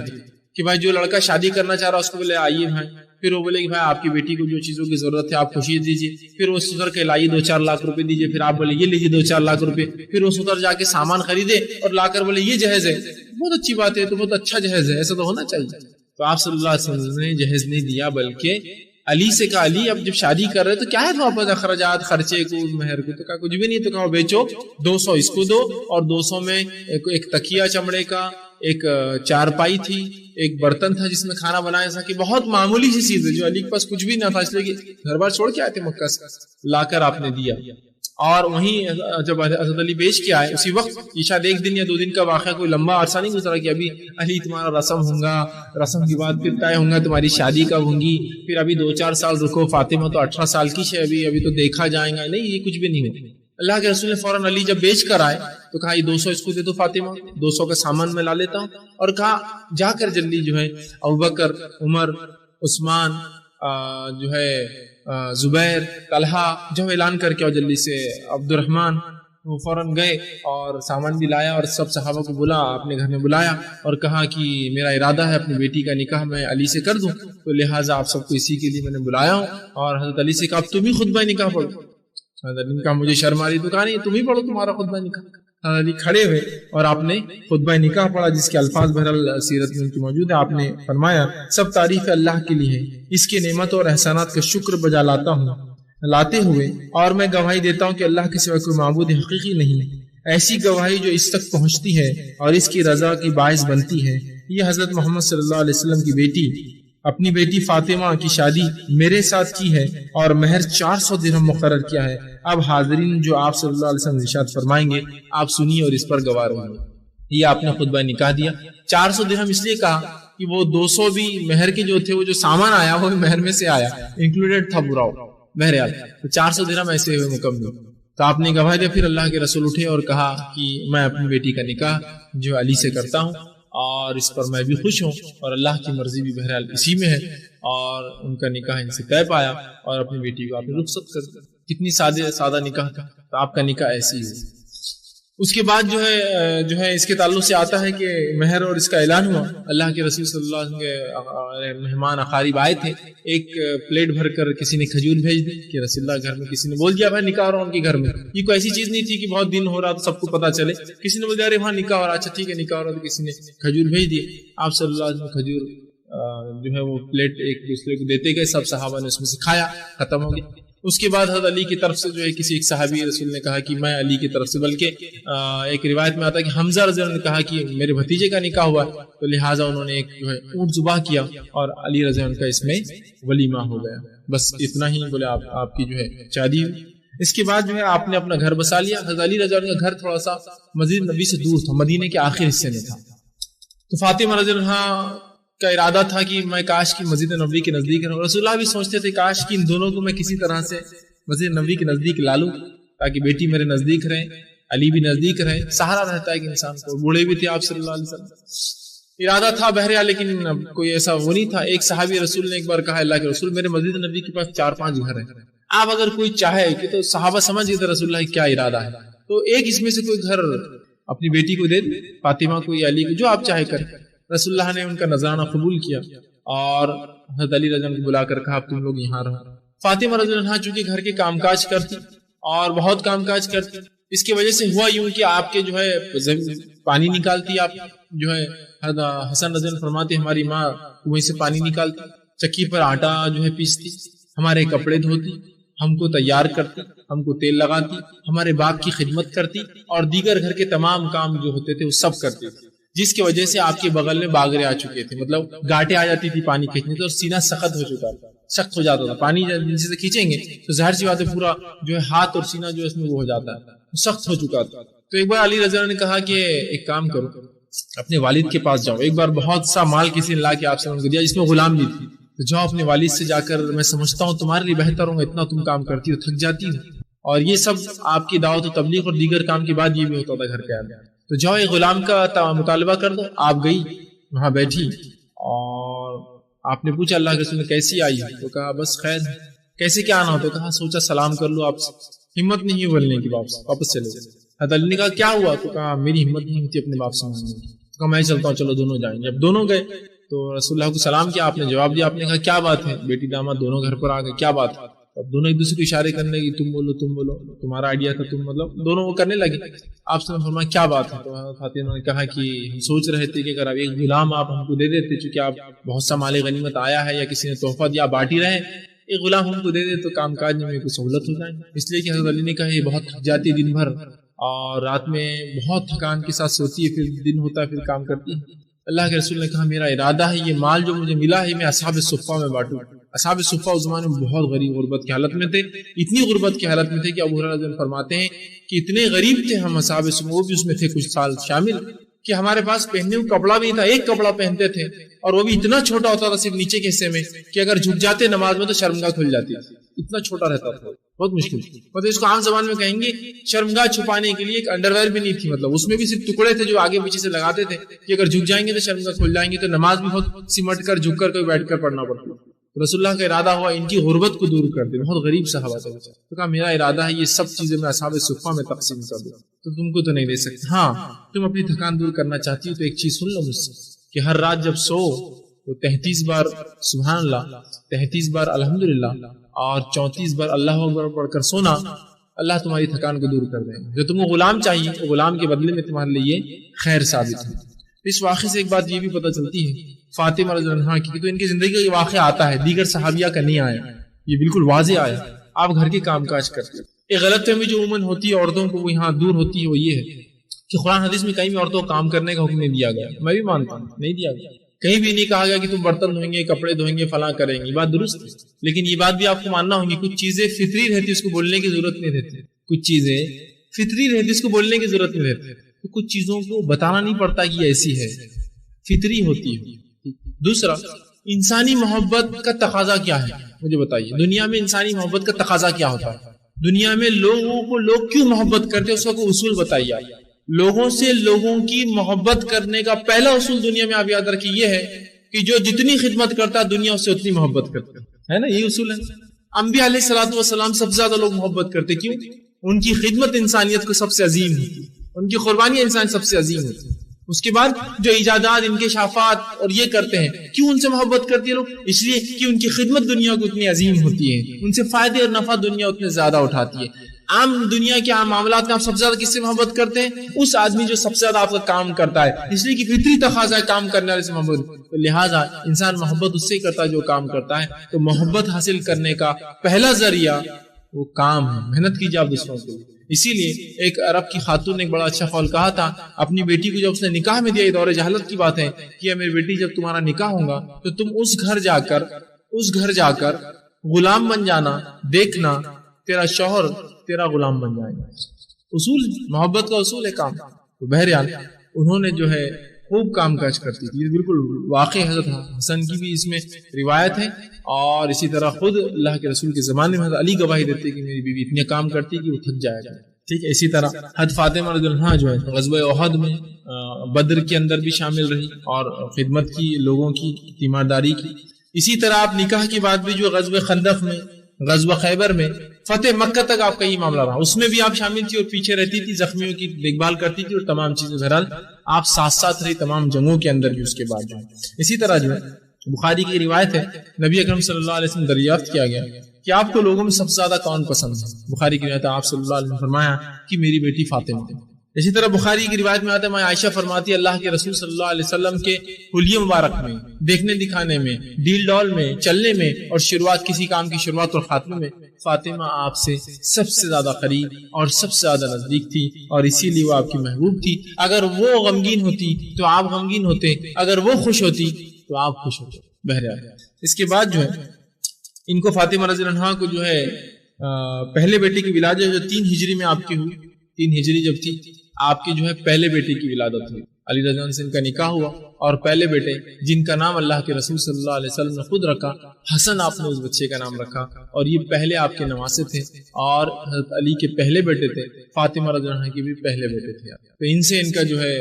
کہ بھائی جو لڑکا شادی کرنا چاہ رہا اس کو بولے آئیے بھائی. پھر وہ بولے کہ بھائی آپ کی بیٹی کو جو چیزوں کی ضرورت ہے آپ خوشی دیجیے. پھر وہ سدھر کے لائیے 2-4 لاکھ روپے دیجیے. پھر آپ بولے یہ لیجیے 2-4 لاکھ روپے. پھر وہ سدھر جا کے سامان خریدے اور لا کر بولے یہ جہیز ہے. بہت اچھی بات ہے، تو بہت اچھا جہیز ہے، ایسا تو ہونا چاہیے. تو آپ صلی اللہ علیہ وسلم نے جہیز نہیں دیا، بلکہ علی سے کہا علی اب جب شادی کر رہے تو کیا ہے واپس اخراجات خرچے کو مہر کو؟ تو کہا کچھ بھی نہیں. تو کہا بیچو 200 اس کو دو، اور 200 میں ایک تکیہ چمڑے کا، ایک چارپائی تھی، ایک برتن تھا جس میں کھانا بنایا تھا، کہ بہت معمولی سی چیز ہے جو علی کے پاس کچھ بھی نہ تھا، اس لیے کہ گھر بار چھوڑ کے آئے تھے مکہ سے، لا کر آپ نے دیا. اور وہیں جب حضرت علی بیچ کے آئے اسی وقت، یہ شاید 1 دن یا 2 دن کا واقعہ، کوئی لمبا عرصہ نہیں گزرا کہ ابھی علی تمہارا رسم ہوگا، رسم کے بعد پھر طے ہوگا تمہاری شادی کب ہوگی، پھر ابھی 2-4 سال رکو، فاطمہ تو 18 سال کی ہے، ابھی تو دیکھا جائے گا. نہیں، یہ کچھ بھی نہیں ہو. اللہ کے رسول نے فوراً علی جب بیچ کر آئے تو کہا یہ 200 اس کو دے دو فاطمہ، 200 کا سامان میں لا لیتا ہوں. اور کہا جا کر جلدی جو ہے ابوبکر، عمر، عثمان، جو ہے زبیر، طلحہ، جو اعلان کر کے اور جلدی سے عبد الرحمن، وہ فوراً گئے اور سامان بھی لایا، اور سب صحابہ کو بلا اپنے گھر میں بلایا اور کہا کہ میرا ارادہ ہے اپنی بیٹی کا نکاح میں علی سے کر دوں، تو لہٰذا آپ سب کو اسی کے لیے میں نے بلایا ہوں. اور حضرت علی سے کہا اب تم ہی خطبہ نکاح پڑھو. حضرت نے کہا مجھے شرم آ رہی. تو کہا نہیں تم ہی پڑھو تمہارا خطبہ نکاح. علی کھڑے ہوئے اور آپ نے خطبہ نکاح پڑھا جس کے الفاظ بہرحال سیرت میں ان کی موجود ہے. آپ نے فرمایا سب تعریف اللہ کے لیے ہے, اس کے نعمتوں اور احسانات کا شکر بجا لاتے ہوئے اور میں گواہی دیتا ہوں کہ اللہ کے سوا کوئی معبود حقیقی نہیں. ایسی گواہی جو اس تک پہنچتی ہے اور اس کی رضا کی باعث بنتی ہے. یہ حضرت محمد صلی اللہ علیہ وسلم کی بیٹی اپنی بیٹی فاطمہ کی شادی میرے ساتھ کی ہے اور مہر 400 درہم مقرر کیا ہے. اب حاضرین جو آپ صلی اللہ علیہ وسلم ارشاد فرمائیں گے آپ سنیے اور اس پر گواہ رہیے. یہ آپ نے خطبہ نکاح دیا. 400 درہم اس لیے کہا کہ وہ 200 بھی مہر کے جو تھے, وہ جو سامان آیا وہ مہر میں سے آیا, انکلوڈیڈ تھا پورا بہرحال. تو 400 درہم ایسے ہوئے مکمل. تو آپ نے گواہ دیا. پھر اللہ کے رسول اٹھے اور کہا کہ میں اپنی بیٹی کا نکاح جو علی سے کرتا ہوں اور اس پر میں بھی خوش ہوں اور اللہ کی مرضی بھی بہرحال اسی میں ہے, اور ان کا نکاح ان سے طے پایا اور اپنی بیٹی کو آپ نے رخصت کر دیا. کتنی سادہ نکاح تھا. تو آپ کا نکاح ایسی ہے. اس کے بعد جو ہے اس کے تعلق سے آتا ہے کہ مہر اور اس کا اعلان ہوا. اللہ کے رسول صلی اللہ علیہ وسلم کے مہمان اقارب آئے تھے. ایک پلیٹ بھر کر کسی نے کھجور بھیج دی کہ رسول اللہ گھر میں, کسی نے بول دیا بھائی نکاح ہو رہا ان کے گھر میں. یہ کوئی ایسی چیز نہیں تھی کہ بہت دن ہو رہا تو سب کو پتا چلے. کسی نے بول دیا ارے وہاں نکاح ہو رہا, اچھا ٹھیک ہے نکاح ہو رہا, تو کسی نے کھجور بھیج دیے. آپ صلی اللہ علیہ وسلم کھجور جو ہے وہ پلیٹ ایک دوسرے کو دیتے گئے. سب صحابہ نے اس میں سے کھایا, ختم ہو گیا. اس کے بعد حضرت علی کی طرف سے جو ہے کسی ایک صحابی رسول نے کہا کہ میں علی کی طرف سے, بلکہ ایک روایت میں آتا ہے کہ حمزہ رضی اللہ عنہ نے کہا کہ میرے بھتیجے کا نکاح ہوا ہے, تو لہٰذا انہوں نے ایک جو ہے اونٹ ذبح کیا اور علی رضی اللہ عنہ کا اس میں ولیمہ ہو گیا. بس اتنا ہی بولے آپ کی جو ہے شادی. اس کے بعد جو ہے آپ نے اپنا گھر بسا لیا. حضرت علی رضی اللہ عنہ کا گھر تھوڑا سا مسجد نبی سے دور تھا, مدینے کے آخر حصے میں تھا. تو فاطمہ رضی اللہ عنہ کا ارادہ تھا کہ میں کاش کی مسجد نبوی کے نزدیک رہوں. رسول اللہ بھی سوچتے تھے کاش کی ان دونوں کو میں کسی طرح سے مسجد نبوی کے نزدیک لا لوں تاکہ بیٹی میرے نزدیک رہے, علی بھی نزدیک رہے. سہارا رہتا ہے کہ انسان کو. بوڑھے بھی تھے آپ صلی اللہ علیہ وسلم. ارادہ تھا بہرحال, لیکن کوئی ایسا وہ نہیں تھا. ایک صحابی رسول نے ایک بار کہا اللہ کے رسول میرے مسجد نبوی کے پاس 4-5 گھر ہیں, آپ اگر کوئی چاہے کہ, تو صحابہ سمجھ گئے رسول اللہ کیا ارادہ ہے, تو ایک اس میں سے کوئی گھر اپنی بیٹی کو دے دے, فاطمہ کو یا علی کو, جو آپ چاہے کریں. رسول اللہ نے ان کا نذرانہ قبول کیا اور حضرت علی رضی اللہ عنہ کو بلا کر کہا تم لوگ یہاں رہو. فاطمہ رضی اللہ عنہ چونکہ گھر کے کام کاج کرتی اور بہت کام کاج کرتی, اس کی وجہ سے ہوا یوں کہ آپ کے جو ہے پانی نکالتی. آپ جو ہے حسن رضی اللہ عنہ فرماتے ہماری ماں کنویں سے پانی نکالتی, چکی پر آٹا جو ہے پیستی, ہمارے کپڑے دھوتی, ہم کو تیار کرتی, ہم کو تیل لگاتی, ہمارے باپ کی خدمت کرتی اور دیگر گھر کے تمام کام جو ہوتے تھے وہ سب کرتی تھی, جس کی وجہ سے آپ کے بغل میں باگرے آ چکے تھے, مطلب گاٹیں آ جاتی تھی پانی کھینچنے سے, اور سینہ سخت ہو چکا تھا, سخت ہو جاتا تھا. پانی جب نیچے سے کھینچیں گے تو ظاہر سی بات ہے پورا جو ہے ہاتھ اور سینہ جو اس میں وہ ہو جاتا ہے, سخت ہو چکا تھا. تو ایک بار علی رضی اللہ عنہ نے کہا کہ ایک کام کرو, اپنے والد کے پاس جاؤ. ایک بار بہت سا مال کسی نے لا کے آپ سے ان کو دیا جس میں غلام بھی تھی, تو جاؤ اپنے والد سے جا کر, میں سمجھتا ہوں تمہارے لیے بہتر ہوگا, اتنا تم کام کرتی ہو تھک جاتی ہو, اور یہ سب آپ کی دعوت و تبلیغ اور دیگر کام کے بعد یہ بھی ہوتا تھا گھر کے اندر, تو جاؤ ایک غلام کا مطالبہ کر دو. آپ گئی, وہاں بیٹھی اور آپ نے پوچھا اللہ کے رسول نے کیسی آئی, تو کہا بس خیر. کیسے کیا آنا ہو, تو کہا سوچا سلام کر لو آپ سے. ہمت نہیں بولنے کی, واپس چلے گئے. حضرت علی نے کہا کیا ہوا, تو کہا میری ہمت نہیں ہوتی اپنے باپ سے مانگنے کی. تو کہا میں چلتا ہوں, چلو دونوں جائیں. جب دونوں گئے تو رسول اللہ کو سلام کیا, آپ نے جواب دیا. آپ نے کہا کیا بات ہے, بیٹی داماد دونوں گھر پر آ گئے, کیا بات ہے. اب دونوں ایک دوسرے کو اشارے کرنے لگے, تم بولو تم بولو, تمہارا آئیڈیا تھا تم, مطلب دونوں وہ کرنے لگے. آپ سے فرمایا کیا بات ہے, تو فاطمہ نے کہا کہ ہم سوچ رہے تھے کہ اگر اب ایک غلام آپ ہم کو دے دیتے, چونکہ آپ بہت سا مال غنیمت آیا ہے یا کسی نے تحفہ دیا بانٹ ہی رہے, ایک غلام ہم کو دے دے تو کام کاج میں کوئی سہولت ہو جائے. اس لیے کہ حضرت علی نے کہا یہ بہت تھک جاتی ہے دن بھر اور رات میں بہت تھکان کے ساتھ سوتی ہے, پھر دن ہوتا ہے پھر کام کرتی ہے. اللہ کے رسول نے کہا میرا ارادہ ہے یہ مال جو مجھے ملا ہے میں اصحاب صفہ میں بانٹوں. اصحاب صفہ اس زمانے میں بہت غریب غربت کی حالت میں تھے, اتنی غربت کی حالت میں تھے کہ ابو ہریرہ رضی اللہ عنہ فرماتے ہیں کہ اتنے غریب تھے ہم اصحاب صفہ, وہ بھی اس میں تھے کچھ سال شامل, کہ ہمارے پاس پہننے کو کپڑا بھی تھا, ایک کپڑا پہنتے تھے اور وہ بھی اتنا چھوٹا ہوتا تھا صرف نیچے کے حصے میں کہ اگر جھک جاتے نماز میں تو شرمگاہ کھل جاتی, اتنا چھوٹا رہتا تھا, بہت مشکل. مطلب اس کو عام زبان میں کہیں گے شرمگاہ چھپانے کے لیے ایک انڈرویئر بھی نہیں تھی, مطلب اس میں بھی صرف ٹکڑے تھے جو آگے پیچھے سے لگاتے تھے کہ اگر جھک جائیں گے تو شرمگاہ کھل جائیں گے, تو نماز بھی بہت سمٹ کر جھک کر کوئی بیٹھ کر پڑھنا پڑتا. رسول اللہ کا ارادہ ہوا ان کی غربت کو دور کر دے, بہت غریب صحابہ تھے, تو کہا میرا ارادہ ہے یہ سب چیزیں میں اصحاب صفہ میں تقسیم کر دوں, تو تم کو تو نہیں دے سکتے. ہاں تم اپنی تھکان دور کرنا چاہتی ہو تو ایک چیز سن لو مجھ سے, کہ ہر رات جب سو تو 33 بار سبحان اللہ, 33 بار الحمدللہ اور 34 بار اللہ اکبر پڑھ کر سونا, اللہ تمہاری تھکان کو دور کر دے گا. جو تم کو غلام چاہیے وہ غلام کے بدلے میں تمہارے لیے خیر ثابت ہے. اس واقعے سے ایک بات یہ بھی پتہ چلتی ہے فاطمہ رضی اللہ عنہا کی، تو ان کی زندگی کا یہ واقعہ آتا ہے، دیگر صحابیہ کا نہیں آیا، یہ بالکل واضح آیا. آپ گھر کے کام کاج کرتے ہیں. ایک غلط فہمی جو عموماً ہوتی ہے عورتوں کو وہ یہاں دور ہوتی ہے، وہ یہ ہے کہ قرآن حدیث میں کہیں بھی عورتوں کو کام کرنے کا حکم نہیں دیا گیا. میں بھی مانتا ہوں نہیں دیا گیا، کہیں بھی نہیں کہا گیا کہ تم برتن دھوئیں گے، کپڑے دھوئیں گے، فلاں کریں گے. یہ بات درست ہے، لیکن یہ بات بھی آپ کو ماننا ہوگی کچھ چیزیں فطری رہتی اس کو بولنے کی ضرورت نہیں رہتی. کچھ چیزیں فطری رہتی اس کو بولنے کی ضرورت نہیں رہتی. تو کچھ چیزوں کو بتانا نہیں پڑتا کہ یہ ایسی ہے، فطری ہوتی ہے. دوسرا، انسانی محبت کا تقاضا کیا ہے مجھے بتائیے. دنیا میں انسانی محبت کا تقاضا کیا ہوتا ہے؟ دنیا میں لوگوں کو لوگ کیوں محبت کرتے ہیں اس کا کوئی اصول بتائیے. لوگوں سے لوگوں کی محبت کرنے کا پہلا اصول دنیا میں آپ یاد رکھیے یہ ہے کہ جو جتنی خدمت کرتا ہے دنیا اس سے اتنی محبت کرتا ہے نا. یہی اصول ہے. انبیاء علیہ الصلوۃ والسلام سب سے زیادہ لوگ محبت کرتے، کیوں؟ ان کی خدمت انسانیت کو سب سے عظیم ہوتی، ان کی قربانی انسان سب سے عظیم ہوتی. اس کے بعد جو ایجادات انکشافات اور یہ کرتے ہیں، کیوں ان سے محبت کرتی ہے لوگ؟ اس لیے کہ ان کی خدمت دنیا کو اتنی عظیم ہوتی ہے، ان سے فائدے اور نفع دنیا اتنے زیادہ اٹھاتی ہے. عام دنیا کے عام معاملات میں آپ سب سے زیادہ کس سے محبت کرتے ہیں؟ اس آدمی جو سب سے زیادہ آپ کا کام کرتا ہے، اس لیے کہ فطری تقاضا ہے کام کرنے والے سے محبت. تو لہٰذا انسان محبت اس سے کرتا ہے جو کام کرتا ہے. تو محبت حاصل کرنے کا پہلا ذریعہ وہ کام ہے. محنت کیجیے آپ دوسروں کو. اسی لیے ایک عرب کی خاتون نے ایک بڑا اچھا قول کہا تھا اپنی بیٹی کو جب اس نے نکاح میں دیا. یہ دور جہالت کی بات ہے کہ میری بیٹی جب تمہارا نکاح ہوگا تو تم اس گھر جا کر غلام بن جانا، دیکھنا تیرا شوہر تیرا غلام بن جائے گا. اصول محبت کا اصول ہے کام. تو بہرحال انہوں نے جو ہے خوب کام کاج کرتی تھی. بالکل واقع حضرت حسن کی بھی اس میں روایت ہے، اور اسی طرح خود اللہ کے رسول کے زمانے میں حضرت علی گواہی دیتے کہ میری بیوی اتنے کام کرتی کہ وہ تھک جائے گا. ٹھیک ہے. اسی طرح حضرت فاطمہ رضی اللہ عنہا جو ہے غزوہ احد میں بدر کے اندر بھی شامل رہی اور خدمت کی، لوگوں کی تیمارداری کی. اسی طرح آپ نکاح کے بعد بھی جو غزوہ خندق میں، غزوہ خیبر میں، فتح مکہ تک آپ کا یہ معاملہ رہا، اس میں بھی آپ شامل تھی اور پیچھے رہتی تھی، زخمیوں کی دیکھ بھال کرتی تھی اور تمام چیزیں. بہرحال آپ ساتھ ساتھ رہی تمام جنگوں کے اندر بھی اس کے بعد جو ہے. اسی طرح جو ہے بخاری کی روایت ہے نبی اکرم صلی اللہ علیہ وسلم دریافت کیا گیا کہ آپ کو لوگوں میں سب سے زیادہ کون پسند ہے؟ بخاری کی روایت ہے آپ صلی اللہ علیہ وسلم فرمایا کہ میری بیٹی فاطمہ. اسی طرح بخاری کی روایت میں آتا ہے میں عائشہ فرماتی ہے اللہ کے رسول صلی اللہ علیہ وسلم کے حلیے مبارک میں، دیکھنے دکھانے میں، ڈیل ڈول میں، چلنے میں اور شروعات کسی کام کی شروعات اور خاتمے میں فاطمہ آپ سے سب سے زیادہ قریب اور سب سے زیادہ نزدیک تھی، اور اسی لیے وہ آپ کی محبوب تھی. اگر وہ غمگین ہوتی تو آپ غمگین ہوتے، اگر وہ خوش ہوتی تو آپ خوش ہوتے. بہرحال اس کے بعد جو ہے ان کو فاطمہ رضی اللہ عنہا کو جو ہے پہلے بیٹے کی ولادت جو 3 ہجری میں آپ کی ہوئی. 3 ہجری جب تھی آپ کی جو ہے پہلے بیٹے کی ولادت ہوئی. علی رضی اللہ عنہ سے ان کا نکاح ہوا اور پہلے بیٹے جن کا نام اللہ کے رسول صلی اللہ علیہ وسلم نے خود رکھا، حسن آپ نے اس بچے کا نام رکھا، اور یہ پہلے آپ کے نواسے تھے اور حضرت علی کے پہلے بیٹے تھے، فاطمہ رضی اللہ عنہ کے بھی پہلے بیٹے تھے. تو ان سے ان کا جو ہے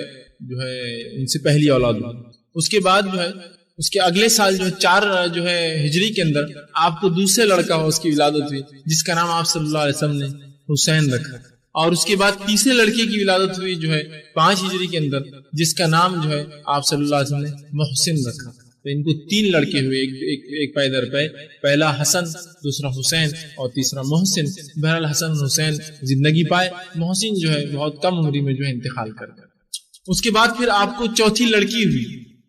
ان سے پہلی اولاد ہوئی. اس کے بعد جو ہے اس کے اگلے سال جو ہے 4 جو ہے ہجری کے اندر آپ کو دوسرے لڑکا ہوا اس کی ولادت ہوئی جس کا نام آپ صلی اللہ علیہ وسلم نے حسین رکھا. اور اس کے بعد تیسرے لڑکے کی ولادت ہوئی جو ہے 5 ہجری کے اندر جس کا نام جو ہے آپ صلی اللہ علیہ وسلم نے محسن رکھا. تو ان کو 3 لڑکے ہوئے، ایک پے در پے، پہلا حسن، دوسرا حسین اور تیسرا محسن. بہرحال حسن اور حسین زندگی پائے، محسن جو ہے بہت کم عمری میں جو ہے انتقال کر گئے. اس کے بعد پھر آپ کو چوتھی لڑکی ہوئی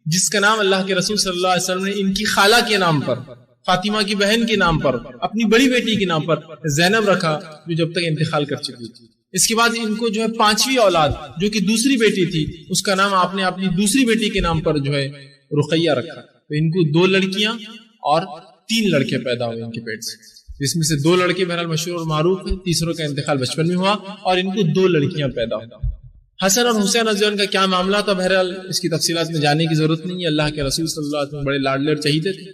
جس کا نام اللہ کے رسول صلی اللہ علیہ وسلم نے ان کی خالہ کے نام پر، فاطمہ کی بہن کے نام پر، اپنی بڑی بیٹی کے نام پر زینب رکھا جو جب تک انتقال کر چکی تھی. اس کے بعد ان کو جو ہے 5ویں اولاد جو کہ دوسری بیٹی تھی اس کا نام آپ نے اپنی دوسری بیٹی کے نام پر جو ہے رقیہ رکھا. تو ان کو 2 لڑکیاں اور 3 لڑکے پیدا ہوئے ان کے پیٹ سے، جس میں سے 2 لڑکے بہرحال مشہور اور معروف ہیں، تیسروں کا انتقال بچپن میں ہوا اور ان کو 2 لڑکیاں پیدا ہوئی. حسن اور حسین رضی اللہ عنہ کا کیا معاملہ تھا بہرحال اس کی تفصیلات میں جانے کی ضرورت نہیں ہے. اللہ کے رسول صلی اللہ علیہ وسلم بڑے لاڈلے اور چہیتے تھے.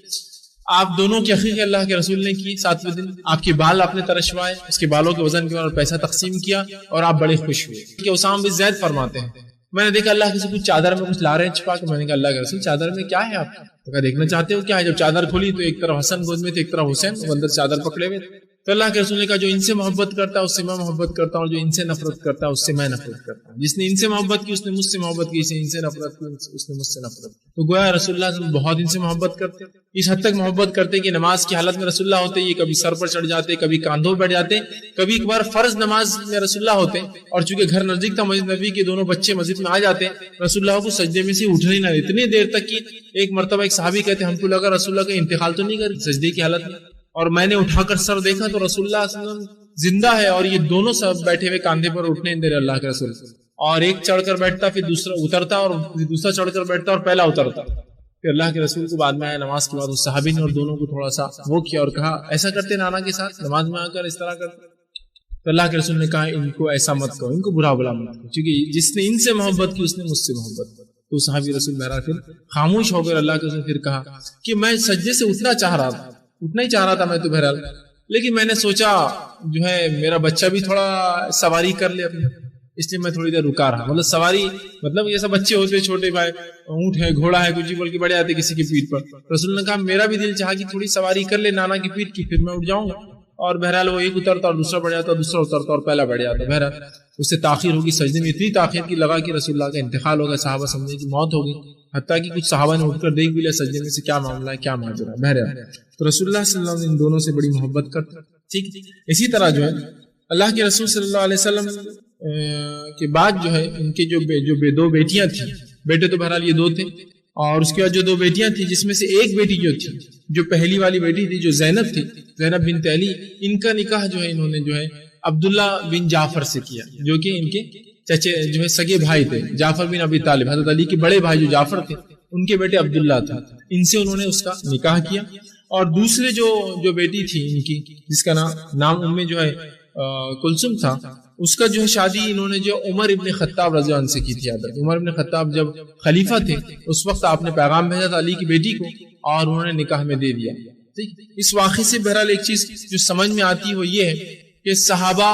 آپ دونوں کی عقیقت اللہ کے رسول نے کی 7ویں دن. آپ کے بال آپ نے ترشوائے، اس کے بالوں کے وزن کے بعد پیسہ تقسیم کیا اور آپ بڑے خوش ہوئے. کہ اسامہ بن زید فرماتے ہیں میں نے دیکھا اللہ کسی کچھ چادر میں کچھ لا رہے ہیں چھپا کے. میں نے کہا اللہ کے رسول چادر میں کیا ہے؟ آپ دیکھنا چاہتے ہو کیا ہے؟ جب چادر کھولی تو ایک طرف حسن گود میں تھے، ایک طرف حسین، وہ اندر چادر پکڑے ہوئے. تو اللہ کے رسول نے کہا جو ان سے محبت کرتا ہے اس سے میں محبت کرتا ہوں، اور جو ان سے نفرت کرتا ہے اس سے میں نفرت کرتا ہوں۔ جس نے ان سے محبت کی اس نے مجھ سے محبت کی، جس نے ان سے نفرت کی اس نے مجھ سے نفرت کی۔ تو گویا رسول اللہ صلی اللہ علیہ وسلم بہت ان سے محبت کرتے، اس حد تک محبت کرتے کہ نماز کی حالت میں رسول اللہ ہوتے یہ کبھی سر پر چڑھ جاتے، کبھی کاندھوں بیٹھ جاتے، کبھی ایک بار فرض نماز میں رسول اللہ ہوتے اور چونکہ گھر نزدیک تھا مسجد نبی کے، دونوں بچے مسجد میں آ جاتے، رسول اللہ کو سجدے میں سے اٹھنے نہ اتنی دیر تک کہ ایک مرتبہ ایک صحابی کہتے ہم کو لگا رسول اللہ کا انتقال تو نہیں کر سجدے کی حالت میں، اور میں نے اٹھا کر سر دیکھا تو رسول اللہ صلی اللہ علیہ وسلم زندہ ہے، اور یہ دونوں سب بیٹھے ہوئے کاندھے پر اٹھنے دے رہے اللہ کے رسول، اور ایک چڑھ کر بیٹھتا پھر دوسرا اترتا، اور دوسرا چڑھ کر بیٹھتا اور پہلا اترتا۔ پھر اللہ کے رسول کو بعد میں آیا نماز کے بعد اس صحابی نے اور دونوں کو تھوڑا سا وہ کیا اور کہا ایسا کرتے نانا کے ساتھ نماز میں آ کر اس طرح کرتے؟ تو اللہ کے رسول نے کہا ان کو ایسا مت کرو، ان کو برا بلا مت کرو، کیونکہ جس نے ان سے محبت کی اس نے مجھ سے محبت کی۔ تو صحابی رسول بہرحال پھر خاموش ہو کر اللہ کے رسول پھر کہا کہ میں سجدے سے اٹھنا چاہ رہا تھا، اٹھنا ہی چاہ رہا تھا میں تو بہرحال، لیکن میں نے سوچا جو ہے میرا بچہ بھی تھوڑا سواری کر لے اپنی، اس لیے میں تھوڑی دیر رکا رہا۔ مطلب سواری مطلب جیسا بچے ہوتے چھوٹے بھائی، اونٹ ہے گھوڑا ہے کچھ بول کے بڑے آتے کسی کی پیٹھ پر، رسول نے کہا میرا بھی دل چاہا کہ تھوڑی سواری کر لے نانا کی پیٹھ کی، پھر میں اٹھ جاؤں گا۔ اور بہرحال وہ ایک اترتا اور دوسرا بڑھ جاتا، دوسرا اترتا اور پہلا بڑھ جاتا، بہرحال اس سے تاخیر ہوگی، سجدے میں اتنی تاخیر کی لگا کہ رسول اللہ کا انتقال ہوگا، صحابہ سمجھے کہ موت ہوگی، حتیٰ کہ کچھ صحابہ نے اٹھ کر دیکھ بھی لیا سجدے میں سے کیا معاملہ ہے کیا ماجرا ہے۔ بہرحال تو رسول اللہ صلی اللہ علیہ وسلم ان دونوں سے بڑی محبت کرتے، ٹھیک۔ اسی طرح جو ہے اللہ کے رسول صلی اللہ علیہ وسلم کے بعد جو ہے ان کے جو دو بیٹیاں تھیں، بیٹے تو بہرحال یہ دو تھے، اور اس کے بعد جو دو بیٹیاں تھیں جس میں سے ایک بیٹی جو تھی جو پہلی والی بیٹی تھی جو زینب تھی، زینب بنت علی، ان کا نکاح جو ہے انہوں نے جو ہے عبداللہ بن جعفر سے کیا، جو کہ ان کے چچے جو ہے سگے بھائی تھے، جعفر بن ابی طالب، حضرت علی کے بڑے بھائی جو جعفر تھے ان کے بیٹے عبداللہ تھے، ان سے انہوں نے اس کا نکاح کیا۔ اور دوسرے جو بیٹی تھی ان کی جس کا نام ام جو ہے کلثوم تھا، اس کا جو ہے شادی انہوں نے جو عمر ابن خطاب رضی اللہ عنہ سے کی تھی۔ عمر ابن خطاب جب خلیفہ تھے اس وقت آپ نے پیغام بھیجا تھا علی کی بیٹی کو اور انہوں نے نکاح میں دے دیا۔ اس واقعے سے بہرحال ایک چیز جو سمجھ میں آتی ہے وہ یہ ہے کہ صحابہ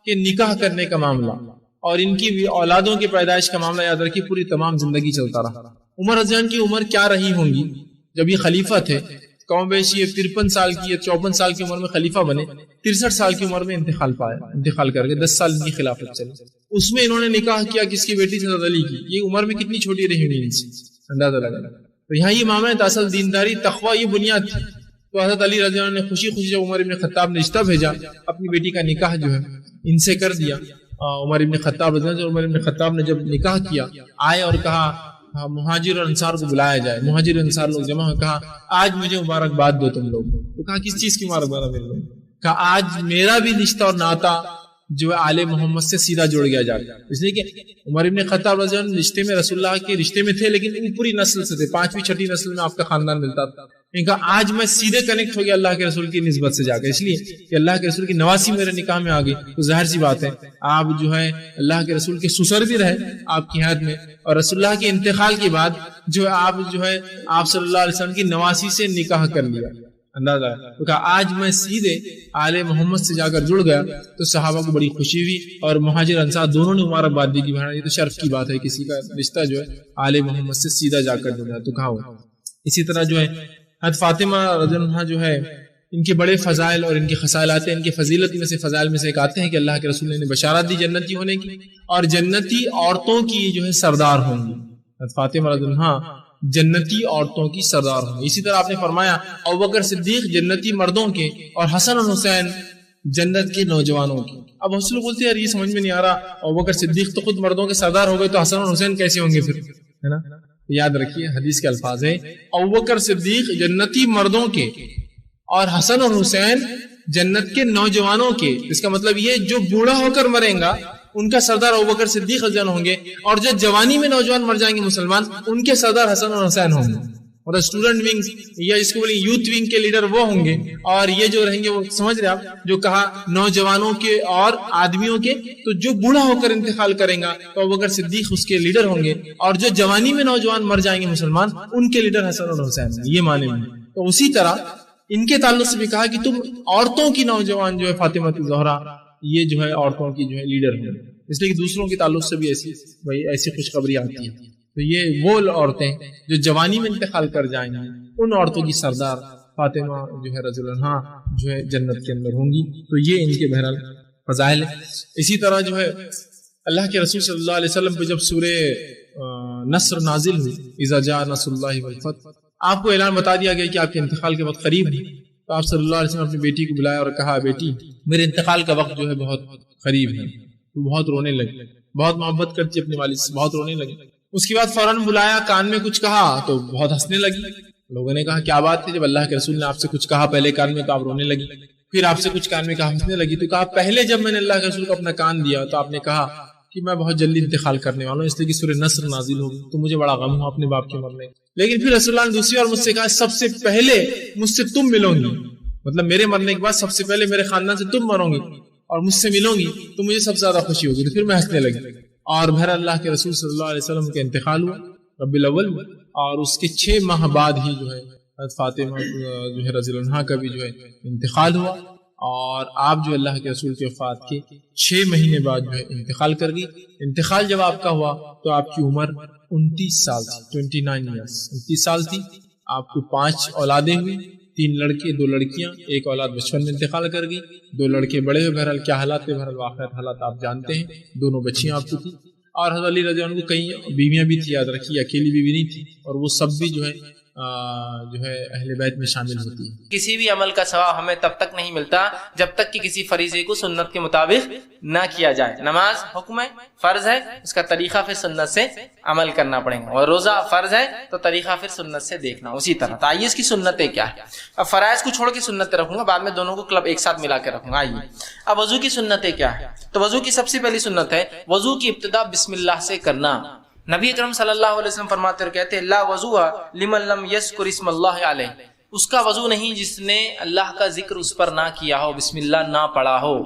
کے نکاح کرنے کا معاملہ اور ان کی اولادوں کی پیدائش کا معاملہ یاد رکھیے پوری تمام زندگی چلتا رہا۔ عمر رضی اللہ عنہ کی عمر کیا رہی ہوں گی جب یہ خلیفہ تھے؟ کم بیشی 53 سال کی یا 54 سال کی عمر میں خلیفہ بنے، 63 سال کی عمر میں انتقال کر کے 10 سال کی خلافت چلی، اس میں انہوں نے نکاح کیا کس کی بیٹی سے؟ حضرت علی کی۔ یہ عمر میں کتنی چھوٹی رہی ہوئی ان سے، اندازہ لگا۔ تو یہاں یہ معاملہ ہے اصل دینداری تقوی یہ بنیاد تھی۔ تو حضرت علی رضی اللہ عنہ نے خوشی خوشی جب عمر ابن خطاب نے رشتہ بھیجا اپنی بیٹی کا نکاح جو ہے ان سے کر دیا۔ عمر ابن خطاب رضی اللہ عنہ، عمر ابن خطاب نے جب نکاح کیا آئے اور کہا مہاجر اور انصار کو بلایا جائے، مہاجر انصار لوگ جمع ہو، کہا آج مجھے مبارکباد دو تم لوگ۔ تو کہا کس چیز کی مبارکباد میرے لوگ؟ کہا آج میرا بھی رشتہ اور ناتا جو ہے آل محمد سے سیدھا جوڑ گیا جاتا، اس لیے کہ عمر ابن خطاب رضی اللہ عنہ رشتے میں رسول اللہ کے رشتے میں تھے لیکن اوپری نسل سے تھے، 5ویں 6ٹھی نسل میں آپ کا خاندان ملتا تھا۔ ان کا آج میں سیدھے کنیکٹ ہو گیا اللہ کے رسول کی نسبت سے جا کر، اس لیے کہ اللہ کے رسول کی نواسی میرے نکاح میں آ گئی، تو ظاہر سی بات ہے آپ جو ہے اللہ کے رسول کے سسر بھی رہے آپ کی حیات میں، اور رسول اللہ کے انتقال کے بعد جو ہے آپ صلی اللہ علیہ وسلم کی نواسی سے نکاح کر لیا۔ اندازہ ہے تو کہا آج میں سیدھے آل محمد سے جا کر جڑ گیا، تو صحابہ کو بڑی خوشی ہوئی اور مہاجر انصار دونوں نے مبارکباد دی کہ یہ تو شرف کی بات ہے کسی کا رشتہ جو ہے آل محمد سے سیدھا جا کر جڑا۔ تو کہا ہوا اسی طرح جو ہے حضرت فاطمہ رضی اللہ عنہا جو ہے ان کے بڑے فضائل اور ان کے خصائل آتے ہیں، ان کی فضیلت میں سے فضائل میں سے ایک آتے ہیں کہ اللہ کے رسول نے بشارت دی جنتی ہونے کی اور جنتی عورتوں کی جو ہے سردار ہوں گی۔ حضرت فاطمہ رضی اللہ عنہا جنتی عورتوں کی سردار ہوں گی۔ اسی طرح آپ نے فرمایا ابوبکر صدیق جنتی مردوں کے اور حسن اور حسین جنت کے نوجوانوں کی۔ اب حسن لوگ بولتے ہیں یار یہ سمجھ میں نہیں آ رہا، ابوبکر صدیق تو خود مردوں کے سردار ہو گئے تو حسن اور حسین کیسے ہوں گے پھر، ہے نا؟ یاد رکھیے حدیث کے الفاظ ہیں ابوبکر صدیق جنتی مردوں کے اور حسن اور حسین جنت کے نوجوانوں کے۔ اس کا مطلب یہ جو بوڑھا ہو کر مریں گا ان کا سردار ابوبکر صدیق رضی اللہ عنہ ہوں گے، اور جو جوانی میں نوجوان مر جائیں گے مسلمان ان کے سردار حسن اور حسین ہوں گے، اور اسٹوڈنٹ ونگ یا اس کو بولیں یوتھ ونگ کے لیڈر وہ ہوں گے، اور یہ جو رہیں گے وہ سمجھ رہے آپ جو کہا نوجوانوں کے اور آدمیوں کے، تو جو بوڑھا ہو کر انتقال کریں گا تو ابوبکر صدیق اس کے لیڈر ہوں گے، اور جو جوانی میں نوجوان مر جائیں گے مسلمان ان کے لیڈر حسن اور حسین ہوں گے، یہ معنی میں۔ تو اسی طرح ان کے تعلق سے بھی کہا کہ تم عورتوں کی نوجوان جو ہے فاطمہ الزہرا یہ جو ہے عورتوں کی جو ہے لیڈر ہیں، اس لیے کہ دوسروں کے تعلق سے بھی ایسی خوشخبری آتی ہے۔ تو یہ وہ عورتیں جو جوانی میں انتقال کر جائیں گی ان عورتوں کی سردار فاطمہ جو ہے رضی اللہ عنہا جو ہے جنت کے اندر ہوں گی. تو یہ ان کے بہرحال فضائل ہے. اسی طرح جو ہے اللہ کے رسول صلی اللہ علیہ وسلم پہ جب سورہ نصر نازل ہوئی، اذا جاء نصر اللہ والفتح، آپ کو اعلان بتا دیا گیا کہ آپ کے انتقال کے وقت قریب ہے. تو آپ صلی اللہ علیہ وسلم اپنی بیٹی کو بلایا اور کہا بیٹی میرے انتقال کا وقت جو ہے بہت قریب ہے. تو بہت رونے لگی، بہت محبت کرتی اپنے والد سے، بہت رونے لگی. اس کے بعد فوراً بلایا، کان میں کچھ کہا تو بہت ہنسنے لگی. لوگوں نے کہا کیا بات ہے، جب اللہ کے رسول نے آپ سے کچھ کہا پہلے کان میں تو آپ رونے لگی، پھر آپ سے کچھ کان میں کہا ہنسنے لگی. تو کہا پہلے جب میں نے اللہ کے رسول کو اپنا کان دیا تو آپ نے کہا کہ میں بہت جلدی انتقال کرنے والا ہوں، اس لیے کہ سورہ نصر نازل ہوگی، تو مجھے بڑا غم ہوا اپنے باپ کے مرنے. لیکن پھر رسول اللہ نے دوسری اور مجھ سے کہا سب سے پہلے مجھ سے تم ملو گی، مطلب میرے مرنے کے بعد سب سے پہلے میرے خاندان سے تم مرو گی اور مجھ سے ملو گی تو مجھے سب سے زیادہ خوشی ہوگی. تو پھر میں ہنسنے لگی. اور بہر اللہ کے رسول صلی اللہ علیہ وسلم کا انتقال ہوا ربیع الاول میں، اور اس کے 6 ماہ بعد ہی جو ہے حضرت فاطمہ جو ہے رضی اللہ عنہا کا بھی جو ہے انتقال ہوا. اور آپ جو اللہ کے رسول کے وفات کے 6 مہینے بعد جو ہے انتقال کر گئی. انتقال جب آپ کا ہوا تو آپ کی عمر 29 سال تھی، 29 ایئرس، 29 سال تھی. آپ کو 5 اولادیں ہوئی، 3 لڑکے 2 لڑکیاں. ایک اولاد بچپن میں انتقال کر گئی، 2 لڑکے بڑے ہوئے. بہرحال کیا حالات تھے، بہرحال واقعات حالات آپ جانتے ہیں. 2 بچیاں آپ کو تھی. اور حضرت علی رضی اللہ عنہ کو کئی بیویاں بھی تھی، یاد رکھیے اکیلی بیوی نہیں تھی. اور وہ سب بھی جو ہے اہل بیت میں شامل ہوتی ہے. کسی بھی عمل کا ثواب ہمیں تب تک نہیں ملتا جب تک کہ کسی فریضے کو سنت کے مطابق نہ کیا جائے. نماز حکم ہے، فرض ہے، اس کا طریقہ پھر سنت سے عمل کرنا پڑے گا. اور روزہ فرض ہے تو طریقہ پھر سنت سے دیکھنا. اسی طرح تو آئیے اس کی سنتیں کیا ہے. اب فرائض کو چھوڑ کے سنتیں رکھوں گا، بعد میں دونوں کو کلب ایک ساتھ ملا کے رکھوں گا. آئیے اب وضو کی سنتیں کیا ہے. تو وضو کی سب سے پہلی سنت ہے وضو کی ابتدا بسم اللہ سے کرنا. نبی اکرم صلی اللہ علیہ وسلم فرماتے اور کہتے ہیں لا وضو لمن لم یذکر اسم اللہ علیہ، اس کا وضو نہیں جس نے اللہ کا ذکر اس پر نہ کیا ہو، بسم اللہ نہ پڑھا ہو.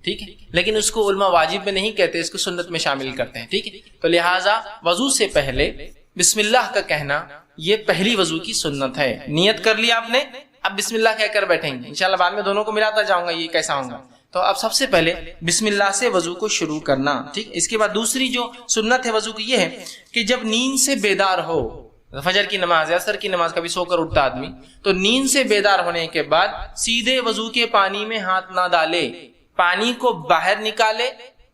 ٹھیک ہے، لیکن اس کو علماء واجب میں نہیں کہتے، اس کو سنت میں شامل کرتے ہیں. ٹھیک ہے، تو لہٰذا وضو سے پہلے بسم اللہ کا کہنا یہ پہلی وضو کی سنت ہے. نیت کر لی آپ نے، اب بسم اللہ کہہ کر بیٹھیں گے. انشاءاللہ بعد میں دونوں کو ملاتا جاؤں گا یہ کیسا ہوگا. تو اب سب سے پہلے بسم اللہ سے وضو کو شروع کرنا. ٹھیک، اس کے بعد دوسری جو سنت ہے وضو کی یہ ہے کہ جب نیند سے بیدار ہو، فجر کی نماز یا عصر کی نماز کبھی سو کر اٹھتا آدمی، تو نیند سے بیدار ہونے کے بعد سیدھے وضو کے پانی میں ہاتھ نہ ڈالے، پانی کو باہر نکالے،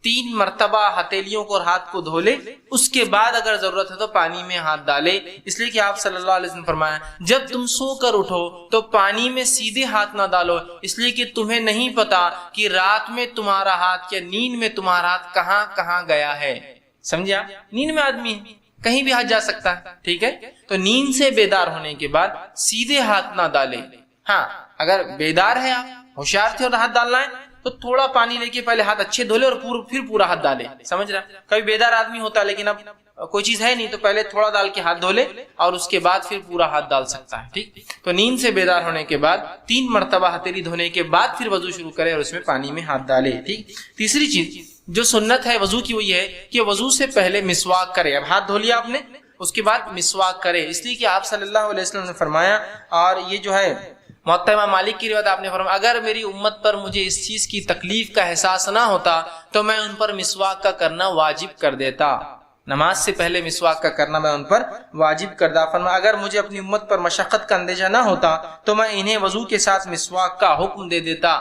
3 مرتبہ ہتھیلیوں کو اور ہاتھ کو دھو لے. اس کے بعد اگر ضرورت ہے تو پانی میں ہاتھ ڈالے، اس لیے کہ آپ صلی اللہ علیہ وسلم فرمایا جب تم سو کر اٹھو تو پانی میں سیدھے ہاتھ نہ ڈالو، اس لیے کہ تمہیں نہیں پتا کہ رات میں تمہارا ہاتھ یا نیند میں تمہارا ہاتھ کہاں کہاں گیا ہے. سمجھا، نیند میں آدمی ہے، کہیں بھی ہاتھ جا سکتا ہے. ٹھیک ہے، تو نیند سے بیدار ہونے کے بعد سیدھے ہاتھ نہ ڈالے. ہاں اگر بیدار ہے، آپ ہوشیار تھے اور ہاتھ ڈالنا ہے تو تھوڑا پانی لے کے پہلے ہاتھ اچھے دھولے اور پھر پورا ہاتھ ڈالے. سمجھ رہا، کبھی بیدار آدمی ہوتا لیکن اب کوئی چیز ہے نہیں تو پہلے تھوڑا ڈال کے ہاتھ دھولے اور اس کے بعد پھر پورا ہاتھ ڈال سکتا ہے. ٹھیک، تو نیند سے بیدار ہونے کے بعد 3 مرتبہ ہتھیلی دھونے کے بعد پھر وضو شروع کرے اور اس میں پانی میں ہاتھ ڈالے. ٹھیک، تیسری چیز جو سنت ہے وضو کی وہ یہ ہے کہ وضو سے پہلے مسواک کرے. اب ہاتھ دھو لیا آپ نے، اس کے بعد مسواک کرے، اس لیے کہ آپ صلی اللہ علیہ وسلم نے فرمایا، اور یہ جو ہے موطا امام مالک کی روایت آپ نے فرمایا اگر میری امت پر مجھے اس چیز کی تکلیف کا احساس نہ ہوتا تو میں ان پر مسواک کا کرنا واجب کر دیتا. نماز سے پہلے مسواک کا کرنا میں ان پر واجب کر دیتا. فرمایا اگر مجھے اپنی امت پر مشقت کا اندیشہ نہ ہوتا تو میں انہیں وضو کے ساتھ مسواک کا حکم دے دیتا،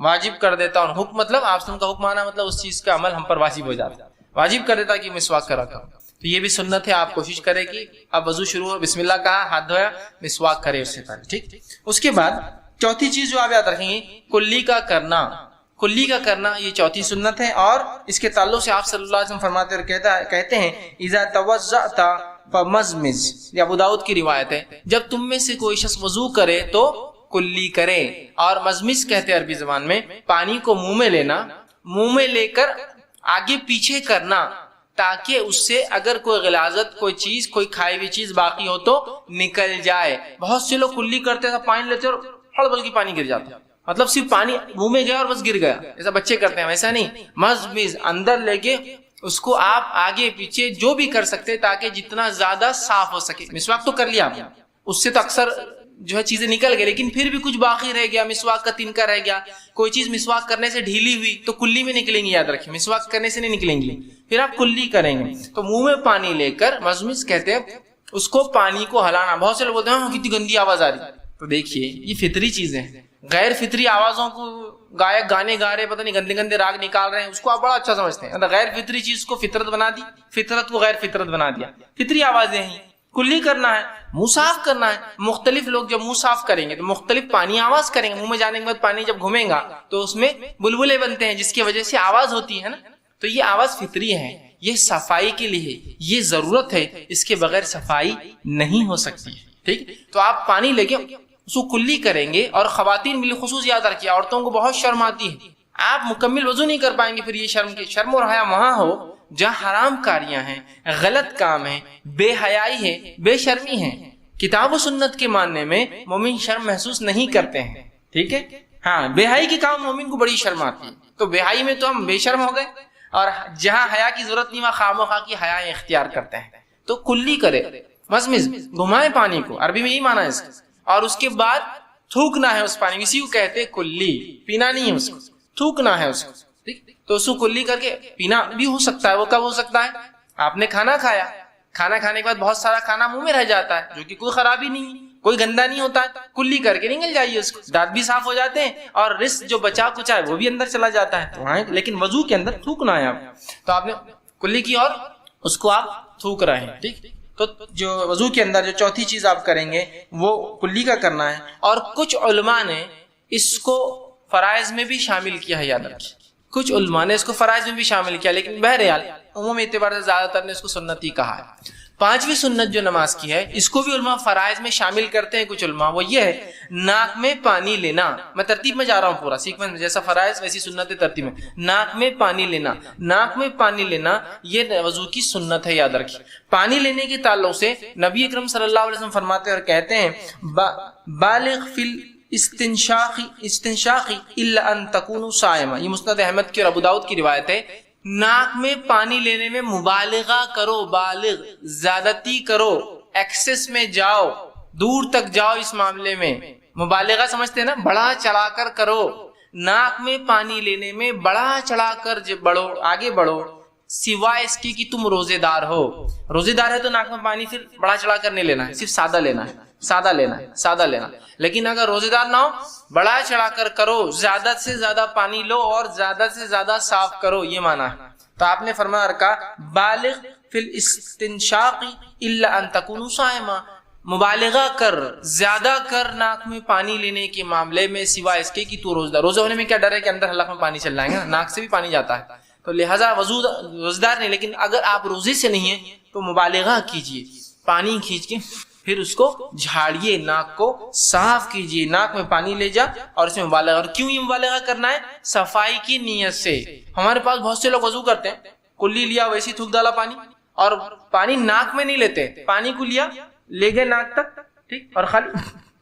واجب کر دیتا. اور حکم مطلب آپ کا حکم آنا مطلب اس چیز کا عمل ہم پر واجب ہو جاتا، واجب کر دیتا کہ مسواک کرا کرو. تو یہ بھی سنت ہے، آپ کوشش کرے کہ اب وضو شروع ہو، بسم اللہ کہا، ہاتھ دھویا، مسواک کرے اس سے پہلے. ٹھیک، اس کے بعد چوتھی چیز جو آپ یاد رکھیں گے کلی کا کرنا. کلی کا کرنا یہ چوتھی سنت ہے، اور اس کے تعلق سے آپ صلی اللہ علیہ وسلم فرماتے اور کہتے ہیں اذا توضأت فمزمز، یہ ابو داؤد کی روایت ہے، جب تم میں سے کوئی شخص وضو کرے تو کلی کرے. اور مزمز کہتے ہیں عربی زبان میں پانی کو منہ میں لینا، منہ میں لے کر آگے پیچھے کرنا تاکہ اس سے اگر کوئی غلاظت، کوئی چیز، کوئی کھائی ہوئی چیز باقی ہو تو نکل جائے. بہت سے لوگ کلی کرتے ہیں، پانی لیتے اور ہڑبل کی پانی گر جاتا ہے، مطلب صرف پانی منہ میں گیا اور بس گر گیا، ایسا بچے کرتے ہیں. ویسا نہیں، مزمز اندر لے کے اس کو آپ آگے پیچھے جو بھی کر سکتے تاکہ جتنا زیادہ صاف ہو سکے. مسواک تو کر لیا آپ نے، اس سے تو اکثر جو ہے چیزیں نکل گئی، لیکن پھر بھی کچھ باقی رہ گیا، مسواک کا تنکا رہ گیا، کوئی چیز مسواک کرنے سے ڈھیلی ہوئی تو کلی میں نکلیں گی. یاد رکھیں مسواک کرنے سے نہیں نکلیں گی، پھر آپ کلی کریں گے. تو منہ میں پانی لے کر مزمز کہتے ہیں اس کو پانی کو ہلانا. بہت سے لوگ بولتے ہیں کتنی گندی آواز آ رہی، تو دیکھیے یہ فطری چیزیں ہیں. غیر فطری آوازوں کو گائک گانے گا رہے, پتہ نہیں گندے گندے راگ نکال رہے ہیں, اس کو آپ بڑا اچھا سمجھتے ہیں. غیر فطری چیز کو فطرت بنا دی, فطرت کو غیر فطرت بنا دیا. فطری آوازیں ہیں, کلی کرنا ہے, منہ صاف کرنا ہے. مختلف لوگ جب منہ صاف کریں گے تو مختلف پانی آواز کریں گے. منہ میں جانے کے بعد پانی جب گھومے گا تو اس میں بلبلے بنتے ہیں, جس کی وجہ سے آواز ہوتی ہے نا. تو یہ آواز فطری ہے, یہ صفائی کے لیے, یہ ضرورت ہے, اس کے بغیر صفائی نہیں ہو سکتی. ٹھیک, تو آپ پانی لے کے اس کو کلی کریں گے. اور خواتین بالخصوص یاد رکھیے, عورتوں کو بہت شرم آتی ہے, آپ مکمل وضو نہیں کر پائیں گے. پھر یہ شرم اور حیا وہاں ہو جہاں حرام کاریاں ہیں, غلط کام ہیں, بے حیائی ہے, بے شرمی ہے. کتاب و سنت کے ماننے میں مومن شرم محسوس نہیں کرتے ہیں. ٹھیک ہے, ہاں بے حیائی کے کام مومن کو بڑی شرم آتی ہے. تو بے حیائی میں تو ہم بے شرم ہو گئے, اور جہاں حیا کی ضرورت نہیں وہاں خامخواہ کی حیا اختیار کرتے ہیں. تو کلی کرے, مزمز گھمائے پانی کو, عربی میں یہی مانا ہے اس کا. اور اس کے بعد تھوکنا ہے اس پانی, اسی کو کہتے ہیں کلی. پینا نہیں ہے اس کو, تھوکنا ہے اس کو. ٹھیک, تو اس کو کلی کر کے پینا بھی ہو سکتا ہے. وہ کب ہو سکتا ہے؟ آپ نے کھانا کھایا, کھانا کھانے کے بعد بہت سارا کھانا منہ میں رہ جاتا ہے, جو کہ کوئی خرابی نہیں, کوئی گندا نہیں ہوتا ہے. کلی کر کے نگل جائیے اس کو, دانت بھی صاف ہو جاتے ہیں, اور رزق جو بچا کچا ہے وہ بھی اندر چلا جاتا ہے. لیکن وضو کے اندر تھوکنا ہے آپ. تو آپ نے کلی کی اور اس کو آپ تھوک رہے ہیں. ٹھیک, تو جو وضو کے اندر جو چوتھی چیز آپ کریں گے وہ کلی کا کرنا ہے. اور کچھ علماء نے اس کو فرائض میں بھی شامل کیا ہے, یاد رکھیے. کچھ علماء نے اس کو فرائض میں بھی شامل کیا, لیکن بہرحال عمومی اعتبار سے زیادہ تر نے اس کو سنت ہی کہا ہے. پانچویں سنت جو نماز کی ہے, اس کو بھی علماء فرائض میں شامل کرتے ہیں. کچھ علماء وہ یہ ہے ناک میں پانی لینا. میں ترتیب میں جا رہا ہوں, پورا سیکوینس میں, جیسا فرائض ویسی سنت ترتیب میں. ناک میں پانی لینا, ناک میں پانی لینا یہ وضو کی سنت ہے, یاد رکھیے. پانی لینے کے تعلق سے نبی اکرم صلی اللہ علیہ وسلم فرماتے اور کہتے ہیں بالغ فی استنشاقی الا ان تکونوا صائما. یہ مسند احمد کی اور ابو داؤد کی روایت ہے. ناک میں پانی لینے میں مبالغہ کرو, بالغ زیادتی کرو, ایکسس میں جاؤ, دور تک جاؤ اس معاملے میں. مبالغہ سمجھتے ہیں نا, بڑا چڑھا کر کرو. ناک میں پانی لینے میں بڑا چڑھا کر بڑھو, آگے بڑھو, سوائے اس کی کہ تم روزے دار ہو. روزے دار ہے تو ناک میں پانی پھر بڑا چڑھا کر نہیں لینا ہے, صرف سادہ لینا ہے, سادہ لینا ہے, سادہ لینا. لیکن اگر روزے دار نہ ہو, بڑا چڑھا کر کرو, زیادہ سے زیادہ پانی لو اور زیادہ سے زیادہ صاف کرو, یہ مانا ہے. تو آپ نے فرمایا رکھا بالغ فی الاستنشاق الا ان تکونوا صائما, مبالغہ کر, زیادہ کر ناک میں پانی لینے کے معاملے میں, سوائے اس کے کہ تو روزہ دار. روزہ ہونے میں کیا ڈر ہے کہ اندر حلق میں پانی چل جائے گا, ناک سے بھی پانی جاتا ہے. تو لہٰذا روزدار نہیں, لیکن اگر آپ روزے سے نہیں ہیں تو مبالغہ کیجئے, پانی کھینچ کے پھر اس کو جھاڑیے, ناک کو صاف کیجئے, ناک میں پانی لے جا اور اس میں مبالغہ. اور کیوں یہ مبالغہ کرنا ہے؟ صفائی کی نیت سے. ہمارے پاس بہت سے لوگ وضو کرتے ہیں, کلی لیا ویسے تھوک ڈالا پانی, اور پانی ناک میں نہیں لیتے, پانی کو لیا لے گئے ناک تک, ٹھیک, اور خالی,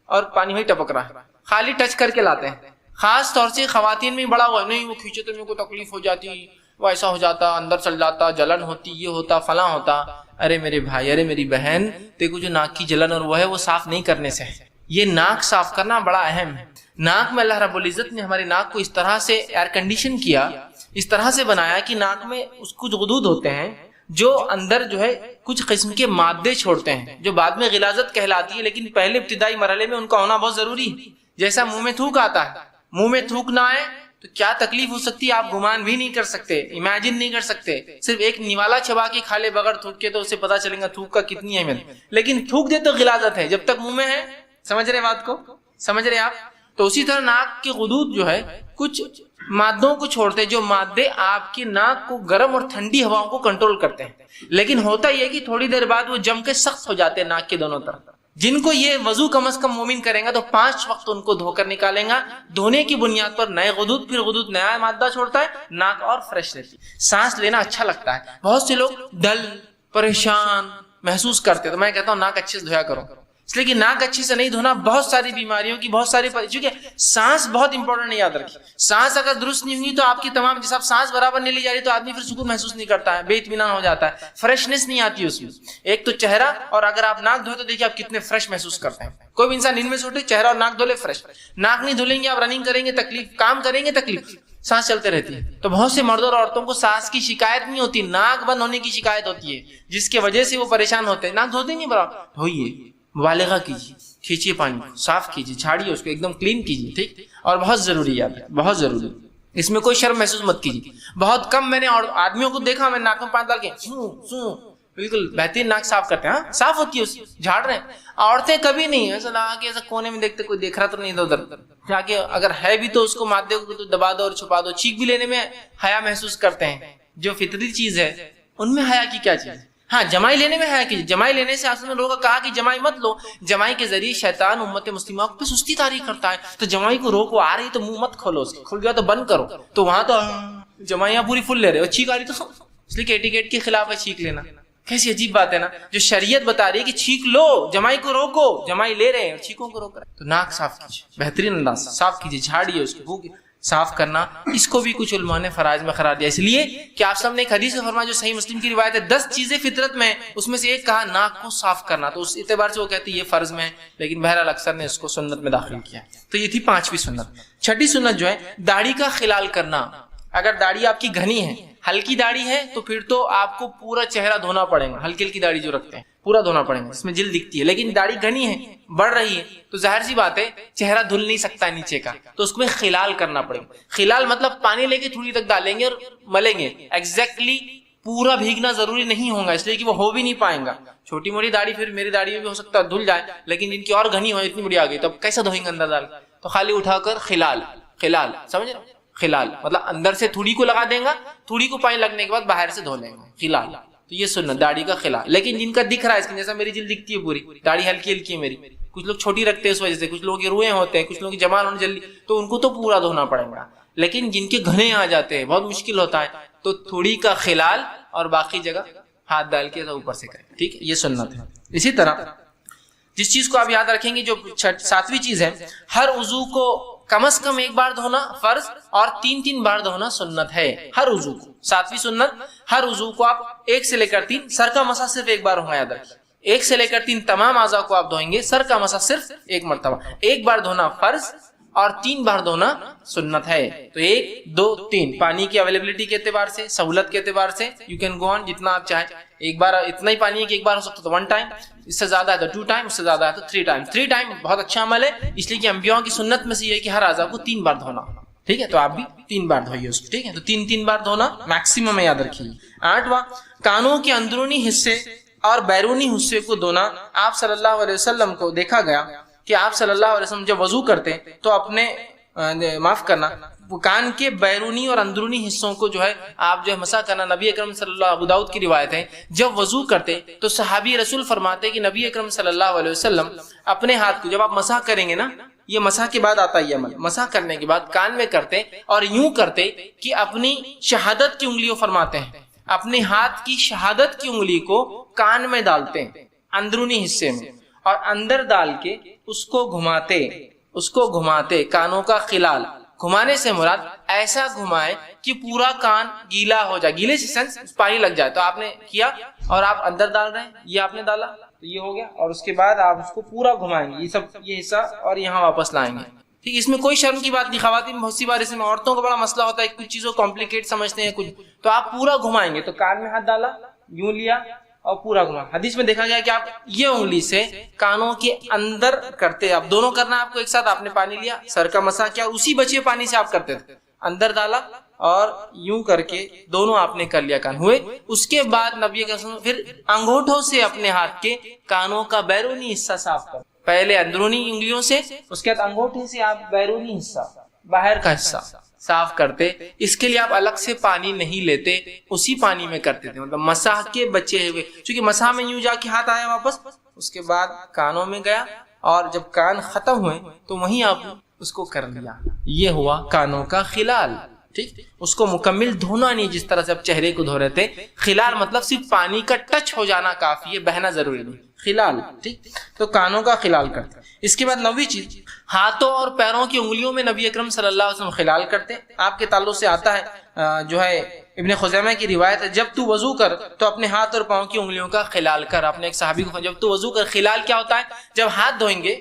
اور پانی وہی ٹپک رہا ہے, خالی ٹچ کر کے لاتے ہیں. خاص طور سے خواتین میں بڑا ہوا, نہیں وہ کھینچے تو میرے کو تکلیف ہو جاتی, وہ ایسا ہو جاتا, اندر چل جاتا, جلن ہوتی, یہ ہوتا, فلاں ہوتا. ارے میرے بھائی, ارے میری بہن, دیکھو جو ناک کی جلن اور وہ ہے وہ صاف نہیں کرنے سے. یہ ناک صاف کرنا بڑا اہم ہے. ناک میں اللہ رب العزت نے ہمارے ناک کو اس طرح سے ایئر کنڈیشن کیا, اس طرح سے بنایا کہ ناک میں اس کچھ غدود ہوتے ہیں جو اندر جو ہے کچھ قسم کے مادے چھوڑتے ہیں, جو بعد میں غلاظت کہلاتی ہے, لیکن پہلے ابتدائی مرحلے میں ان کا ہونا بہت ضروری ہے. جیسا منہ میں تھوک آتا ہے, منہ میں تھوک نہ آئے تو کیا تکلیف ہو سکتی ہے آپ گمان بھی نہیں کر سکتے, امیجن نہیں کر سکتے. صرف ایک نوالا چبا کے کھا لے بغیر تھوک کے تو اسے پتا چلے گا تھوک کا کتنی اہمیت. لیکن تھوک دے تو غلاظت ہے, جب تک منہ میں ہے. سمجھ رہے بات کو, سمجھ رہے آپ؟ تو اسی طرح ناک کے غدود جو ہے کچھ مادوں کو چھوڑتے ہیں, جو مادے آپ کی ناک کو گرم اور ٹھنڈی ہواؤں کو کنٹرول کرتے ہیں. لیکن ہوتا یہ کہ تھوڑی دیر بعد وہ جم کے سخت ہو جاتے ہیں ناک کے دونوں طرف. جن کو یہ وضو کم از کم مومن کریں گا تو 5 وقت ان کو دھو کر نکالیں گا. دھونے کی بنیاد پر نئے غدود, پھر غدود نیا مادہ چھوڑتا ہے, ناک اور فریش رہتی ہے, سانس لینا اچھا لگتا ہے. بہت سے لوگ ڈل, پریشان محسوس کرتے, تو میں کہتا ہوں ناک اچھے سے دھویا کرو, اس لیے کہ ناک اچھے سے نہیں دھونا بہت ساری بیماریوں کی, بہت ساری, چونکہ سانس بہت امپورٹنٹ ہے, یاد رکھیے. سانس اگر درست نہیں ہوئی تو آپ کی تمام, جس آپ سانس برابر نہیں لی جا رہی تو آدمی پھر سکون محسوس نہیں کرتا ہے, بے اطمینان ہو جاتا ہے, فریشنس نہیں آتی اس میں. ایک تو چہرہ, اور اگر آپ ناک دھوئے تو دیکھیے آپ کتنے فریش محسوس کرتے ہیں. کوئی بھی انسان ان میں سے اٹھے, چہرہ اور ناک دھولے, فریش. ناک نہیں دھولیں گے آپ, رننگ کریں گے تکلیف, کام کریں گے تکلیف, سانس چلتے رہتی ہے. تو بہت سے مردوں اور عورتوں کو سانس کی شکایت نہیں ہوتی, ناک بند ہونے کی شکایت ہوتی ہے, جس کی وجہ سے وہ پریشان ہوتے ہیں. ناک دھوتے نہیں برابر, دھوئیے, مبالغہ کیجیے، کھینچیے پانی کو، صاف کیجیے، جھاڑیے اس کو، ایک دم کلین کیجیے، ٹھیک. اور بہت ضروری یاد ہے، بہت ضروری، اس میں کوئی شرم محسوس مت کیجیے. بہت کم میں نے اور آدمیوں کو دیکھا، میں ناک میں پانی ڈال کے بالکل بہترین ناک صاف کرتے ہیں، ہاں صاف ہوتی ہے، جھاڑ رہے ہیں. عورتیں کبھی نہیں ایسا لگا کہ ایسا کونے میں دیکھتے کوئی دیکھ رہا تو نہیں ادھر جا کے، اگر ہے بھی تو اس کو مادے کو تو دبا دو اور چھپا دو. چیخ بھی لینے میں حیا محسوس کرتے ہیں، جو فطری چیز ہے ان میں حیا کی کیا چیز ہے. ہاں جمائی لینے میں حیا کیجیے. جمائی لینے سے آپ نے لوگوں کہا کہ جمائی مت لو، جمائی کے ذریعے شیطان امت مسلمہ پہ سستی طاری کرتا ہے. تو جمائی کو روکو، آ رہی تو منہ مت کھولو، اس کے کھل گیا تو بند کرو. تو وہاں تو جمائیاں پوری فل لے رہے ہو، چیخ آ رہی تو اس لیے کہ ایٹیکیٹ کے خلاف ہے چیخ لینا. کیسی عجیب بات ہے نا، جو شریعت بتا رہی ہے کہ چھینک لو، جمائی کو روکو، جمائی لے رہے ہیں چھینکوں کو روک رہے ہیں. تو ناک صاف کیجیے، بہترین انداز صاف کیجیے، جھاڑیے اس کو. صاف کرنا اس کو بھی کچھ علماء نے فرائض میں قرار دیا، اس لیے کہ آپ سب نے ایک حدیث میں فرمایا جو صحیح مسلم کی روایت ہے، 10 چیزیں فطرت میں، اس میں سے ایک کہا ناک کو صاف کرنا. تو اس اعتبار سے وہ کہتے ہیں یہ فرض میں ہے، لیکن بہرحال اکثر نے اس کو سنت میں داخل کیا. تو یہ تھی 5ویں سنت. 6ٹھی سنت جو ہے داڑھی کا خلال کرنا. اگر داڑھی آپ کی گھنی ہے، ہلکی داڑھی ہے، تو پھر تو آپ کو پورا چہرہ دھونا پڑے گا. ہلکی ہلکی داڑھی جو رکھتے ہیں پورا دھونا پڑے گا، اس میں جلد دکھتی ہے. لیکن داڑھی گھنی ہے، بڑھ رہی ہے، تو ظاہر سی بات ہے چہرہ دھل نہیں سکتا نیچے کا، تو اس میں خلال کرنا پڑے گا. خلال مطلب پانی لے کے تھوڑی تک ڈالیں گے اور ملیں گے. ایگزیکٹلی پورا بھیگنا ضروری نہیں ہوگا، اس لیے کہ وہ ہو بھی نہیں پائیں گا. چھوٹی موٹی داڑھی پھر میری داڑھی میں بھی ہو سکتا ہے دھل جائے، لیکن جن کی اور گھنی ہو اتنی بڑی آ گئی تو اب کیسا دھوئیں گے اندر ڈال؟ تو خالی اٹھا کر خلال سمجھ رہے؟ خلال مطلب اندر سے تھوڑی کو لگا دیں گا، تھوڑی کو پانی لگنے کے بعد باہر سے دھو لیں گے، خلال. تو یہ سننا داڑھی کا خلال. لیکن جن کا دکھ رہا ہے اس کی، جیسا میری جلد دکھتی ہے پوری، داڑھی ہلکی ہلکی ہے میری، کچھ لوگ چھوٹی رکھتے ہیں اس وجہ سے، کچھ لوگ کے روئے ہوتے ہیں، کچھ لوگ کی جمال ہونے جلدی، تو ان کو تو پورا دھونا پڑے گا. لیکن جن کے گھنے آ جاتے ہیں، بہت مشکل ہوتا ہے، تو تھوڑی کا خلال اور باقی جگہ ہاتھ ڈال کے اوپر سے کریں. ٹھیک ہے، یہ سنت ہے. اسی طرح جس چیز کو آپ یاد رکھیں گے، جو 7ویں چیز ہے، ہر عضو کو کم از کم ایک بار دھونا فرض اور 3 بار دھونا سنت ہے. ہر عضو کو 7ویں سنت، ہر عضو کو آپ 1 سے لے کر 3، سر کا مسح صرف ایک بار ہوگا، یاد رکھیں. 1 سے لے کر 3 تمام اعضاء کو آپ دھوئیں گے، سر کا مسح صرف ایک مرتبہ. 1 بار دھونا فرض اور 3 بار دھونا سنت ہے. تو 1 2 3 پانی کی اویلیبلٹی کے اعتبار سے، سہولت کے اعتبار سے یو کین گو آن جتنا آپ چاہیں. ایک بار اتنا ہی پانی ہے کہ ایک بار ہو سکتا ہے تو 1 ٹائم، اس سے زیادہ ہے تو 2 ٹائم، اس سے زیادہ ہے تو 3 ٹائم. 3 ٹائم بہت اچھا عمل ہے، اس لیے کہ انبیاء کی سنت میں سے یہ ہے کہ ہر اعضاء کو 3 بار دھونا. ٹھیک ہے، تو آپ بھی 3 بار دھوئیے اس کو. ٹھیک ہے، تو 3 بار دھونا میکسیمم ہے، یاد رکھیے. 8واں کانوں کے اندرونی حصے اور بیرونی حصے کو دھونا. آپ صلی اللہ علیہ وسلم کو دیکھا گیا کہ آپ صلی اللہ علیہ وسلم جب وضو کرتے تو اپنے معاف کرنا کان کے بیرونی اور اندرونی حصوں کو جو ہے آپ جو ہے مسح کرنا. نبی اکرم صلی اللہ، ابو داؤد کی روایت ہے، جب وضو کرتے تو صحابی رسول فرماتے کہ نبی اکرم صلی اللہ علیہ وسلم اپنے ہاتھ کو جب آپ مسح کریں گے نا، یہ مسح کے بعد آتا ہے یہ عمل، مسح کرنے کے بعد کان میں کرتے اور یوں کرتے کہ اپنی شہادت کی انگلیوں فرماتے ہیں، اپنے ہاتھ کی شہادت کی انگلی کو کان میں ڈالتے ہیں اندرونی حصے میں، اور اندر ڈال کے اس کو گھماتے. کانوں کا خلال گھمانے سے مراد ایسا گھمائے کہ پورا کان گیلا ہو جائے، گیلے سے سینس پانی لگ جائے. تو آپ نے کیا اور آپ اندر ڈال رہے ہیں، یہ آپ نے ڈالا تو یہ ہو گیا، اور اس کے بعد آپ اس کو پورا گھمائیں گے، یہ حصہ اور یہاں واپس لائیں گے. ٹھیک، اس میں کوئی شرم کی بات نہیں. خواتین بہت سی بار اس میں عورتوں کا بڑا مسئلہ ہوتا ہے، کچھ چیزوں کو کمپلیکیٹ سمجھتے ہیں کچھ، تو آپ پورا گھمائیں گے. تو کان میں ہاتھ ڈالا، یوں لیا اور پورا گھما. حدیث میں دیکھا گیا کہ آپ یہ انگلی سے کانوں کے اندر کرتے، آپ دونوں کرنا آپ کو ایک ساتھ. آپ نے پانی لیا، سر کا مسح کیا، اور اسی بچے پانی سے آپ کرتے تھے، اندر ڈالا اور یوں کر کے دونوں آپ نے کر لیا کان ہوئے. اس کے بعد نبی کے پھر انگوٹھوں سے اپنے ہاتھ کے کانوں کا بیرونی حصہ صاف کر، پہلے اندرونی انگلیوں سے، اس کے بعد انگوٹھے سے آپ بیرونی حصہ، باہر کا حصہ صاف کرتے. اس کے لیے آپ الگ سے پانی نہیں لیتے، اسی پانی میں کرتے تھے، مطلب مسح کے بچے ہوئے. چونکہ مسح میں یوں جا کے ہاتھ آیا واپس، اس کے بعد کانوں میں گیا، اور جب کان ختم ہوئے تو وہیں آپ اس کو کر لیا. یہ ہوا کانوں کا خلال. ٹھیک، اس کو مکمل دھونا نہیں جس طرح سے آپ چہرے کو دھو رہے تھے. خلال مطلب صرف پانی کا ٹچ ہو جانا کافی ہے، بہنا ضروری نہیں. خلال، ٹھیک، تو کانوں کا خلال کرتے. اس کے بعد 9ویں چیز، ہاتھوں اور پیروں کی انگلیوں میں نبی اکرم صلی اللہ علیہ وسلم خلال کرتے. آپ کے تعلق سے آتا ہے جو ہے ابن خزیمہ کی روایت ہے، جب تو وضو کر تو اپنے ہاتھ اور پاؤں کی انگلیوں کا خلال کر. آپ نے ایک صحابی کو جب تو وضو کر، خلال کیا ہوتا ہے؟ جب ہاتھ دھوئیں گے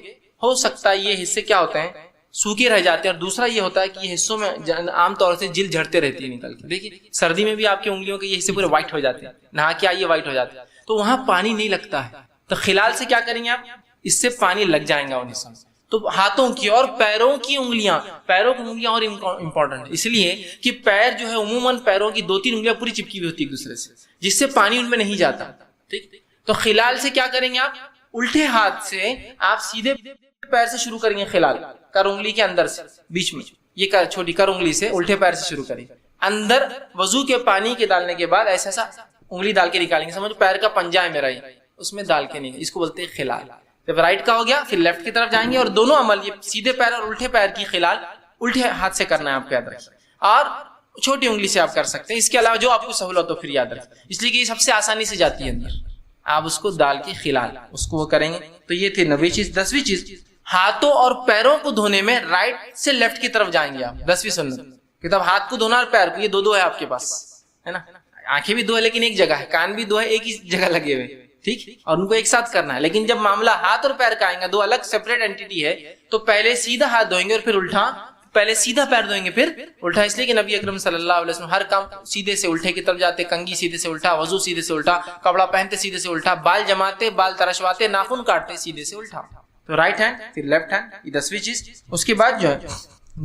ہو سکتا ہے یہ حصے کیا ہوتے ہیں، سوکھے رہ جاتے ہیں، اور دوسرا یہ ہوتا ہے کہ یہ حصوں میں عام طور سے جلد جھڑتے رہتی ہے نکل کے. دیکھیے سردی میں بھی آپ کی انگلیوں کے یہ حصے پورے وائٹ ہو جاتے ہیں، نہا کے آئیے وائٹ ہو جاتے ہیں، تو وہاں پانی نہیں لگتا ہے. تو خلال سے کیا کریں گے آپ؟ اس سے پانی لگ جائیں گا ان حصوں میں. تو ہاتھوں کی اور پیروں کی انگلیاں اور امپورٹنٹ ہے، اس لیے کہ پیر جو ہے عموماً پیروں کی 2-3 انگلیاں پوری چپکی ہوئی ہوتی ہے ایک دوسرے سے، جس سے پانی ان میں نہیں جاتا. ٹھیک، تو خلال سے کیا کریں گے آپ؟ الٹے ہاتھ سے آپ سیدھے پیر سے شروع کریں گے، خلال کر انگلی کے اندر سے بیچ میں، یہ چھوٹی کر انگلی سے الٹے پیر سے شروع کریں، اندر وضو کے پانی کے ڈالنے کے بعد ایسا انگلی ڈال کے نکالیں گے. سمجھو پیر کا پنجہ ہے میرا، یہ اس میں ڈال کے نہیں، اس کو بولتے ہیں خلال. جب رائٹ کا ہو گیا پھر لیفٹ کی طرف جائیں گے، اور دونوں عمل یہ سیدھے پیر اور الٹے پیر کی خلال الٹے ہاتھ سے کرنا ہے آپ کو یاد رکھیں، اور چھوٹی انگلی سے آپ کر سکتے ہیں. اس کے علاوہ جو آپ کو سہولت ہو پھر یاد رکھیں، اس لیے کہ یہ سب سے آسانی سے جاتی ہے اندر. آپ اس کو ڈال کے خلال اس کو وہ کریں گے. تو یہ تھی 9ویں چیز. 10ویں چیز، ہاتھوں اور پیروں کو دھونے میں رائٹ سے لیفٹ کی طرف جائیں گے آپ. 10ویں سنت کہ تب ہاتھ کو دھونا اور پیر کو، یہ دو ہے آپ کے پاس، ہے نا. آنکھیں بھی دو ہے لیکن ایک جگہ ہے، کان بھی دو ہے ایک ہی جگہ لگے ہوئے، ٹھیک، اور ان کو ایک ساتھ کرنا ہے. لیکن جب معاملہ ہاتھ اور پیر کا آئیں گا، دو الگ سیپریٹ اینٹیٹی ہے، تو پہلے سیدھا ہاتھ دھوئیں گے اور پھر الٹا، پہلے سیدھا پیر دھوئیں گے پھر الٹا. اس لیے کہ نبی اکرم صلی اللہ علیہ وسلم ہر کام سیدھے سے الٹے کی طرف جاتے، کنگھی سیدھے سے الٹا، وضو سیدھے سے الٹا، کپڑا پہنتے سیدھے سے الٹا، بال جماتے، بال ترشواتے، ناخن کاٹتے سیدھے سے الٹا. تو رائٹ ہینڈ پھر لیفٹ ہینڈ، یہ 10ویں چیز. اس کے بعد جو ہے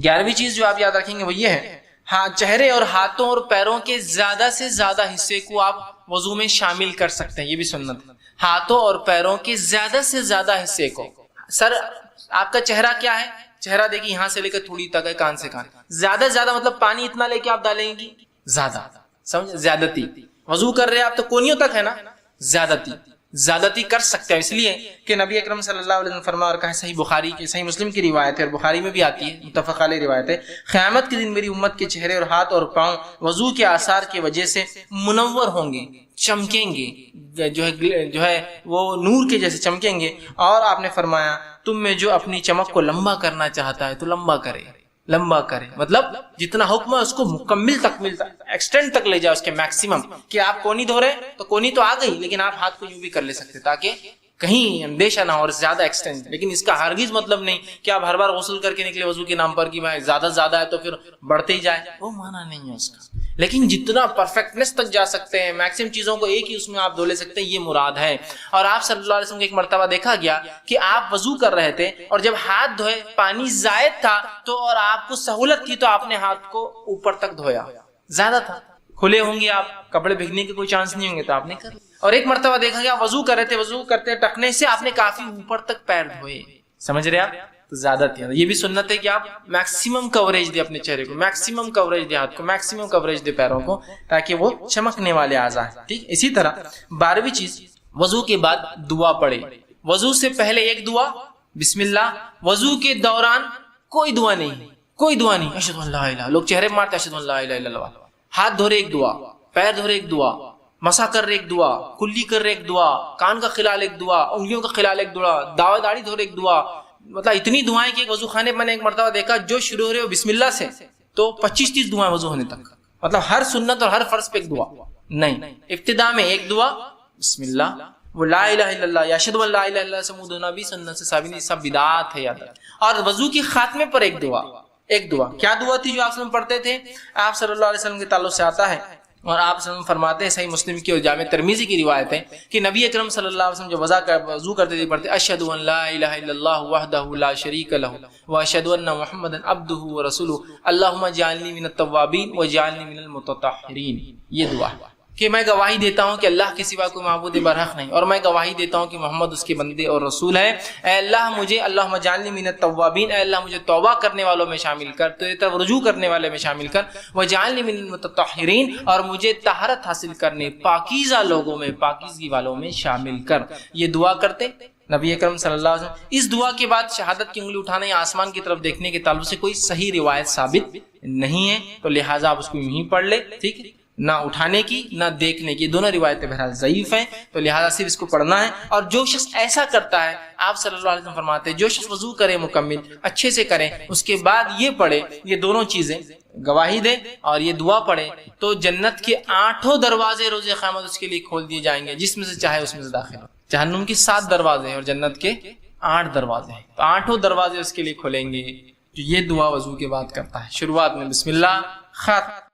11ویں چیز جو آپ یاد رکھیں گے وہ یہ ہے، ہاں چہرے اور ہاتھوں اور پیروں کے زیادہ سے زیادہ حصے کو آپ وضو میں شامل کر سکتے ہیں. یہ بھی سنت ہے، ہاتھوں اور پیروں کے زیادہ سے زیادہ حصے کو. سر آپ کا چہرہ کیا ہے؟ چہرہ دیکھیے یہاں سے لے کر تھوڑی تک ہے، کان سے کان. زیادہ سے زیادہ مطلب پانی اتنا لے کے آپ ڈالیں گی، زیادہ سمجھ، زیادتی. وضو کر رہے ہیں آپ تو کونیوں تک ہے نا، زیادتی کر سکتے ہیں. اس لیے کہ نبی اکرم صلی اللہ علیہ وسلم فرمایا اور کہا، صحیح بخاری کی، صحیح مسلم کی روایت ہے اور بخاری میں بھی آتی ہے، متفق علیہ روایت ہے، قیامت کے دن میری امت کے چہرے اور ہاتھ اور پاؤں وضو کے آثار کی وجہ سے منور ہوں گے، چمکیں گے، جو ہے وہ نور کے جیسے چمکیں گے. اور آپ نے فرمایا تم میں جو اپنی چمک کو لمبا کرنا چاہتا ہے تو لمبا کرے، مطلب جتنا حکم ہے اس کو مکمل تک ملتا، ایکسٹینڈ تک لے جاؤ اس کے میکسیمم. کہ آپ کونی دھو رہے تو کونی تو آ گئی، لیکن آپ ہاتھ کو یوں بھی کر لے سکتے تاکہ کہیں اندیشہ نہ ہو اور زیادہ ایکسٹینڈ. لیکن اس کا ہرگز مطلب نہیں کہ آپ ہر بار غسل کر کے نکلے وضو کے نام پر کہ میں زیادہ ہے تو پھر بڑھتے ہی جائے، وہ معنی نہیں ہے اس کا. لیکن جتنا پرفیکٹنس تک جا سکتے ہیں، میکسیمم چیزوں کو ایک ہی اس میں آپ دھو لے سکتے ہیں، یہ مراد ہے. اور آپ صلی اللہ علیہ وسلم کو ایک مرتبہ دیکھا گیا کہ آپ وضو کر رہے تھے اور جب ہاتھ دھوئے پانی زائد تھا تو، اور آپ کو سہولت تھی تو آپ نے ہاتھ کو اوپر تک دھویا. زیادہ تھا، کھلے ہوں گے آپ، کپڑے بھیگنے کے کوئی چانس نہیں ہوں گے تو آپ نے کر. اور ایک مرتبہ دیکھا گیا وضو کر رہے تھے، وضو کرتے ٹکنے سے آپ نے کافی اوپر تک پیر دھوئے. سمجھ رہے آپ؟ تو زیادہ تھی. یہ بھی سنت ہے کہ آپ میکسیمم کوریج دے اپنے چہرے کو، میکسیمم کوریج دے ہاتھ کو، میکسیمم کوریج دے پیروں کو، تاکہ وہ چمکنے والے اعضاء ہیں. ٹھیک. اسی طرح 12ویں چیز، وضو کے بعد دعا پڑھے. وضو سے پہلے ایک دعا بسم اللہ، وضو کے دوران کوئی دعا نہیں. اشہد ان لا الہ، لوگ چہرے مارتے اشہد ان لا الہ الا اللہ. ہاتھ دھو رہے ایک دعا، پیر دھو رہے ایک دعا، مسا کر رہے ایک دعا، کلی کر رہے ایک دعا، کان کا خلال ایک دعا، انگلیوں کا خلال ایک دعا، داڑھی دھو رہے ایک دعا. مطلب اتنی دعائیں کہ ایک وضو خانے میں نے ایک مرتبہ دیکھا جو شروع ہو رہے ہو بسم اللہ سے تو 25-30 دعائیں وضو ہونے تک. مطلب ہر سنت اور ہر فرض پہ ایک دعا نہیں، ابتدا میں ایک دعا بسم اللہ، وہ لا الہ الا اللہ یا اشہد ان لا الہ الا اللہ سے منہ دھونا بھی سنت سے ثابت نہیں، سب بدعات ہے یاد رکھ. اور وضو کے خاتمے پر ایک دعا. کیا دعا تھی جو آپ وسلم پڑھتے تھے؟ آپ صلی اللہ علیہ وسلم کے تعلق سے آتا ہے اور آپ صلی اللہ علیہ وسلم فرماتے ہیں، صحیح مسلم کی اور جامع ترمذی کی روایت ہے کہ نبی اکرم صلی اللہ علیہ وسلم جو وضو کرتے تھے پڑھتے اشہد ان لا الہ الا اللہ وحدہ لا شریک لہ واشہد ان محمدا عبدہ ورسولہ اللہم اجعلنی من التوابین واجعلنی من المتطہرین. یہ دعا کہ میں گواہی دیتا ہوں کہ اللہ کے سوا کوئی معبود برحق نہیں، اور میں گواہی دیتا ہوں کہ محمد اس کے بندے اور رسول ہے. اے اللہ مجھے، اللہم اجعلنی من التوابین، اے اللہ مجھے توبہ کرنے والوں میں شامل کر، تیری طرف رجوع کرنے والے میں شامل کر، واجعلنی من المتطہرین، اور مجھے طہارت حاصل کرنے پاکیزہ لوگوں میں، پاکیزگی والوں میں شامل کر. یہ دعا کرتے نبی اکرم صلی اللہ علیہ وسلم. اس دعا کے بعد شہادت کی انگلی اٹھانے یا آسمان کی طرف دیکھنے کے تعلق سے کوئی صحیح روایت ثابت نہیں ہے، تو لہٰذا آپ اس کو یوں ہی پڑھ لے. ٹھیک ہے، نہ اٹھانے کی نہ دیکھنے کی، دونوں روایتیں بہرحال ضعیف ہیں، تو لہٰذا صرف اس کو پڑھنا ہے. اور جو شخص ایسا کرتا ہے، آپ صلی اللہ علیہ وسلم فرماتے ہیں جو شخص وضو کرے مکمل اچھے سے کرے، اس کے بعد یہ پڑھے، یہ دونوں چیزیں گواہی دے اور یہ دعا پڑھے، تو جنت کے 8 دروازے روز قیامت اس کے لیے کھول دیے جائیں گے، جس میں سے چاہے اس میں سے داخل ہو. جہنم کے 7 دروازے ہیں اور جنت کے 8 دروازے ہیں، تو 8 دروازے اس کے لیے کھولیں گے جو یہ دعا وضو کے بعد کرتا ہے. شروعات میں بسم اللہ، خاتمہ